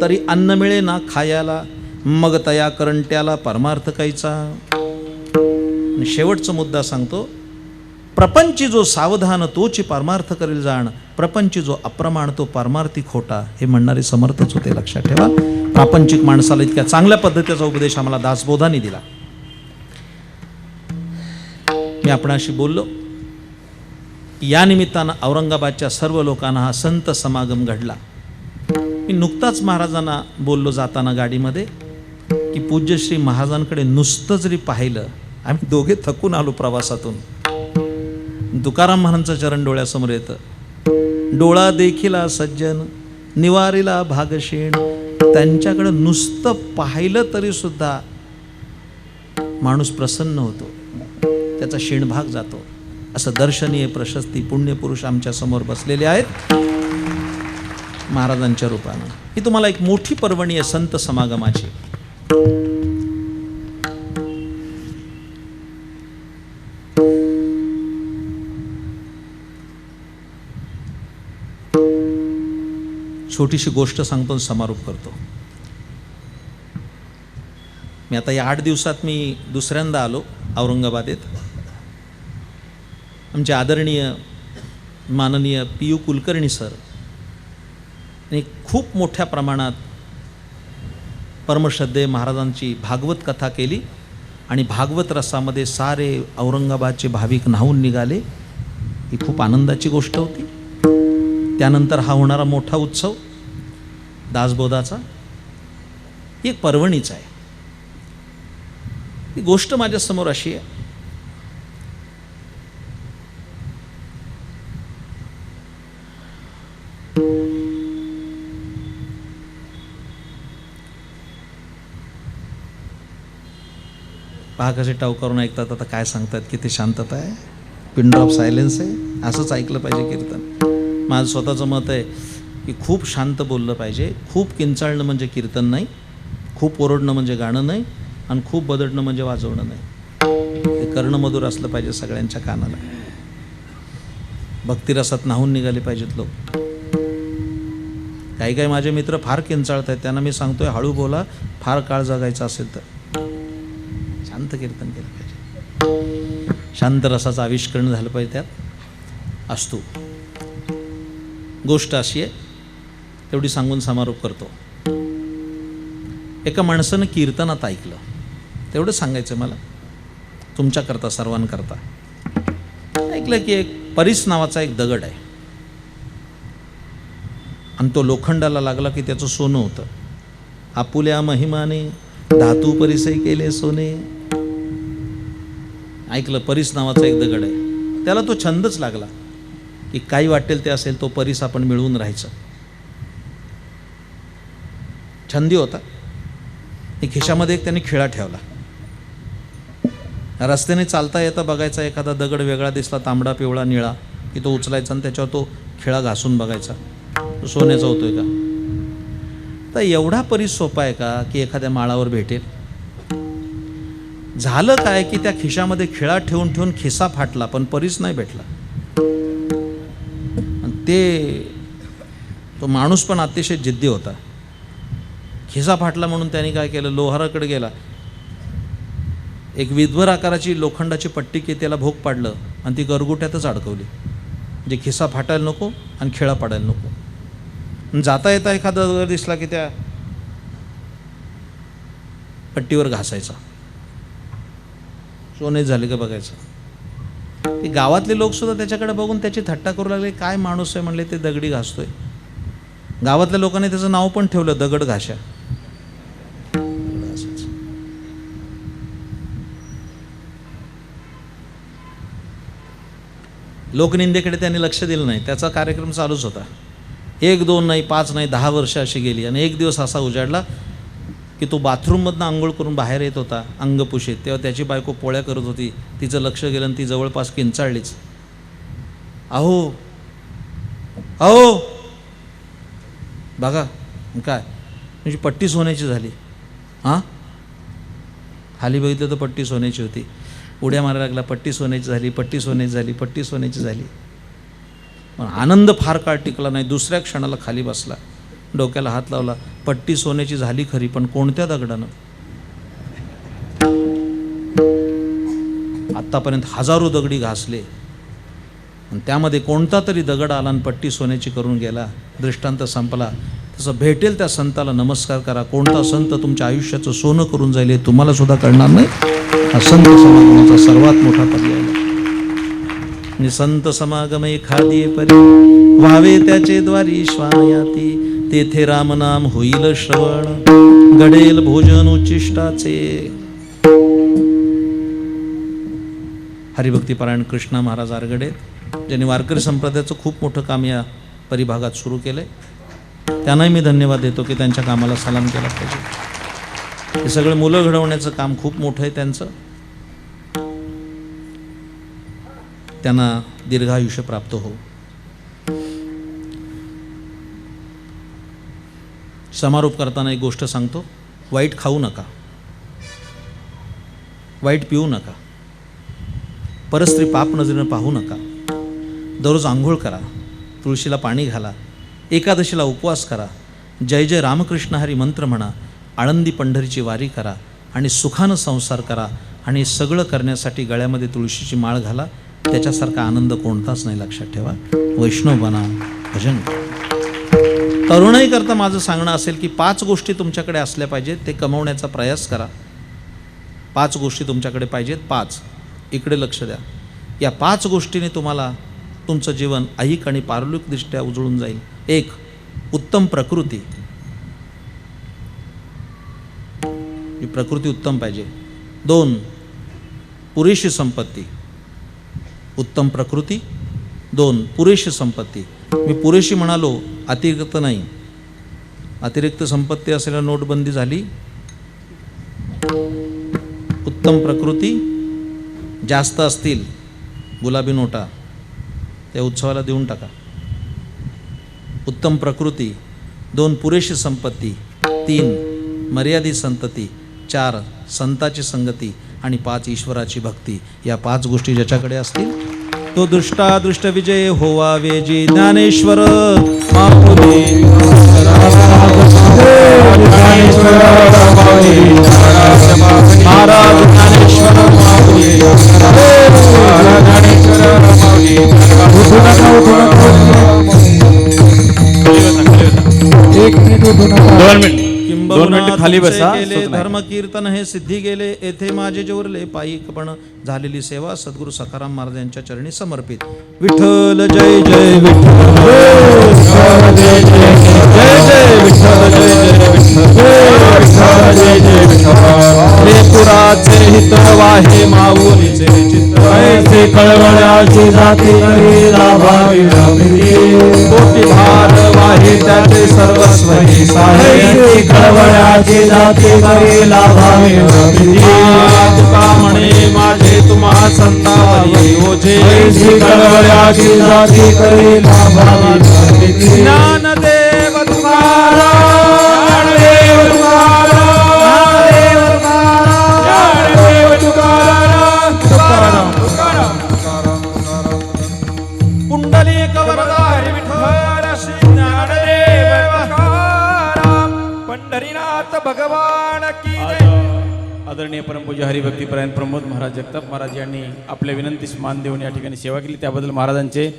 तरी अन्न मिळे ना खायाला, मग तया करंट्याला परमार्थ कायचा. आणि शेवटचा मुद्दा सांगतो, प्रपंची जो सावधान तोची परमार्थ करील जाण, प्रपंची जो अप्रमाण तो परमार्थी खोटा, हे म्हणणारे समर्थच होते, लक्षात ठेवा. प्रापंचिक माणसाला इतक्या चांगल्या पद्धतीचा उपदेश आम्हाला दासबोधांनी दिला. मी आपणाशी बोललो, या निमित्तानं औरंगाबादच्या सर्व लोकांना हा संत समागम घडला. मी नुकताच महाराजांना बोललो जाताना गाडीमध्ये की पूज्यश्री महाराजांकडे नुसतं जरी पाहिलं, आम्ही दोघे थकून आलो प्रवासातून. तुकाराम महाराजांचं चरण डोळ्यासमोर येतं. डोळा देखिला सज्जन, निवारीला भागशेण. त्यांच्याकडे नुसतं पाहिलं तरी सुद्धा माणूस प्रसन्न होतो, त्याचा शेणभाग जातो. असं दर्शनीय प्रशस्ती पुण्यपुरुष आमच्या समोर बसलेले आहेत महाराजांच्या रूपानं. ही तुम्हाला एक मोठी पर्वणी आहे संत समागमाची. छोटीशी गोष्ट सांगतो, समारोप करतो. मी आता या 8 दिवसात मी दुसऱ्यांदा आलो औरंगाबादेत. आमचे आदरणीय माननीय PU कुलकर्णी सर यांनी खूप मोठ्या प्रमाणात परमश्रद्धेय महाराजांची भागवत कथा केली आणि भागवत रसामध्ये सारे औरंगाबादचे भाविक न्हावून निघाले. ही खूप आनंदाची गोष्ट होती. त्यानंतर हा होणारा मोठा उत्सव दासबोधाचा ही एक पर्वणीच आहे. ही गोष्ट माझ्यासमोर अशी आहे, पहा कसे टाऊ करून ऐकतात. आता काय सांगतात, किती शांतता आहे, पिन ड्रॉप सायलेन्स आहे. असंच ऐकलं पाहिजे कीर्तन. माझं स्वतःचं मत आहे की खूप शांत बोललं पाहिजे. खूप किंचाळणं म्हणजे कीर्तन नाही, खूप ओरडणं म्हणजे गाणं नाही, आणि खूप बदडणं म्हणजे वाजवणं नाही. ते कर्णमधुर असलं पाहिजे सगळ्यांच्या कानाला. भक्तिरसात न्हावून निघाले पाहिजेत लोक. काही काही माझे मित्र फार किंचाळत आहेत, त्यांना मी सांगतोय हळू बोला, फार काळ जगायचं असेल तर. शांत कीर्तन केलं पाहिजे, शांत रसाचं आविष्करण झालं पाहिजे त्यात असतो. गोष्ट अशी आहे, तेवढी सांगून समारोप करतो. एका माणसानं कीर्तनात ऐकलं, तेवढं सांगायचं मला तुमच्याकरता, सर्वांकरता. ऐकलं की एक परीस नावाचा एक दगड आहे आणि तो लोखंडाला लागला की त्याचं सोनं होतं. आपुल्या महिमाने धातू परिसय केले सोने. ऐकलं, परीस नावाचा एक दगड आहे. त्याला तो छंदच लागला की काही वाटेल ते असेल, तो परीस आपण मिळवून राहायचं. छंदी होता. खिशामध्ये एक त्याने खिळा ठेवला. रस्त्याने चालता येता बघायचा, एखादा दगड वेगळा दिसला, तांबडा पिवळा निळा, की तो उचलायचा आणि त्याच्यावर तो खिळा घासून बघायचा, तो सोन्याचा होतोय का. तर एवढा परीस सोपा आहे का की एखाद्या माळावर भेटेल. झालं काय की त्या खिशामध्ये खिळा ठेवून ठेवून खिसा फाटला, पण परीस नाही भेटला. आणि तो माणूस पण अतिशय जिद्दी होता. खिसा फाटला म्हणून त्याने काय केलं, लोहाराकडे गेला, एक विधभर आकाराची लोखंडाची पट्टी की त्याला भोग पाडलं आणि ती गरगुट्यातच अडकवली. म्हणजे खिसा फाटायला नको आणि खिळा पाडायला नको. जाता येता एखादा दगड दिसला की त्या पट्टीवर घासायचा. सोने झाले का बघायचं. ते गावातले लोक सुद्धा त्याच्याकडे बघून त्याची थट्टा करू लागले, काय माणूस आहे म्हणले, ते दगडी घासतोय. गावातल्या लोकांनी त्याचं नाव पण ठेवलं, दगड घाशा. लोकनिंदेकडे त्यांनी लक्ष दिलं नाही. त्याचा कार्यक्रम चालूच होता. 1, 2 नाही, 5 नाही, 10 वर्ष अशी गेली. आणि एक दिवस असा उजाडला की तो बाथरूममधनं आंघोळ करून बाहेर येत होता अंगपुशीत. तेव्हा त्याची बायको पोळ्या करत होती. तिचं लक्ष गेलं आणि ती जवळपास किंचाळलीच. अहो अहो बघा काय, म्हणजे पट्टी सोन्याची झाली. हां, खाली बघितलं तर पट्टी सोन्याची होती. उड्या मारायला लागला, पट्टी सोन्याची झाली, पट्टी सोन्याची झाली, पट्टी सोन्याची झाली. पण आनंद फार काळ टिकला नाही. दुसऱ्या क्षणाला खाली बसला, डोक्याला हात लावला. पट्टी सोन्याची झाली खरी, पण कोणत्या दगडानं. आत्तापर्यंत हजारो दगडी घासले आणि त्यामध्ये कोणता तरी दगड आला आणि पट्टी सोन्याची करून गेला. दृष्टांत संपला. तसं भेटेल त्या संताला नमस्कार करा. कोणता संत तुमच्या आयुष्याचं सोनं करून जाईल हे तुम्हाला सुद्धा कळणार नाही. हा संत समागमाचा सर्वात मोठा पर्याय आहे. आणि संत समागम एखादी परी व्हावे त्याचे द्वारी श्वानयाती. तेथे रामनाम होईल श्रवण, घडेल भोजन उच्चिष्टाचे. हरिभक्तीपरायण कृष्णा महाराज आरगडे, ज्यांनी वारकरी संप्रदायाचं खूप मोठं काम या परिभागात सुरू केलं आहे, त्यांनाही मी धन्यवाद देतो की त्यांच्या कामाला सलाम केला पाहिजे. हे सगळं मुलं घडवण्याचं काम खूप मोठं आहे त्यांचं. त्यांना दीर्घायुष्य प्राप्त हो. समारोप करताना एक गोष्ट सांगतो, वाईट खाऊ नका, वाईट पिऊ नका, परस्त्री पाप नजरेनं पाहू नका. दररोज आंघोळ करा, तुळशीला पाणी घाला, एकादशीला उपवास करा, जय जय रामकृष्ण हरी मंत्र म्हणा, आळंदी पंढरीची वारी करा आणि सुखानं संसार करा. आणि सगळं करण्यासाठी गळ्यामध्ये तुळशीची माळ घाला त्याच्यासारखा आनंद कोणताच नाही, लक्षात ठेवा. वैष्णव बना, भजन करा. तरुणाई करता माझं सांगणं असेल की 5 गोष्टी तुमच्याकडे असल्या पाहिजेत, ते कमवण्याचा प्रयास करा. 5 गोष्टी तुमच्याकडे पाहिजेत. 5 इकडे लक्ष द्या. या 5 गोष्टीने तुम्हाला तुमचं जीवन ऐहिक आणि पारलौकिकदृष्ट्या उजळून जाईल. 1. उत्तम प्रकृती. ही प्रकृती उत्तम पाहिजे. 2. पुरेशी संपत्ती. उत्तम प्रकृती. 2. पुरेशी संपत्ती. मी पुरेशी म्हणालो, अतिरिक्त नाही. अतिरिक्त संपत्ती असलेल्या नोटबंदी झाली. उत्तम प्रकृती. जास्त असतील गुलाबी नोटा, त्या उत्सवाला देऊन टाका. उत्तम प्रकृती. 2. पुरेशी संपत्ती. 3. मर्यादित संतती. 4. संताची संगती. आणि 5. ईश्वराची भक्ती. या 5 गोष्टी ज्याच्याकडे असतील तो दृष्टादृष्ट विजय होवा वेजी. ज्ञानेश्वर माऊली महाराज, ज्ञानेश्वर माऊली. दोन मिनिट खाली बसा. केले धर्म कीर्तन हे सिद्धी गेले, येथे माझे जेवरले पायिकपण झालेली सेवा सद्गुरू सखाराम महाराज यांच्या चरणी समर्पित. विठ्ठल जय जय विठ्ठल, जय जय विठ्ठल, जय जय विठ्ठल, जय जय विठ्ठल. हे पुराचे हित वाहे माऊलीचे चित्त, ऐसे कळवळ्याची जाती करी लाभावी कोटी भार वाहे त्याचे सर्वस्व हे साहे. कळवळ्याची जाती करी लाभावी तुका म्हणे माझे तुम्हा संतावरी ओझे. ऐसी कळवळ्याची जाती करी लाभावी ज्ञानदेव तुकाराम, ज्ञानदेव तुकाराम, ज्ञानदेव तुकाराम, तुकाराम, तुकाराम. पुंडलिक वरदारी विठ्ठल श्री ज्ञानदेव तुकाराम. पंढरीनाथ भगवान की जय. आदरणीय परमपूज्य हरिभक्तीपरायण प्रमोद महाराज जगताप महाराज यांनी आपल्या विनंतीस मान देऊन या ठिकाणी सेवा केली, त्याबद्दल महाराजांचे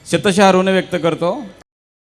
शतशः ऋण व्यक्त करतो.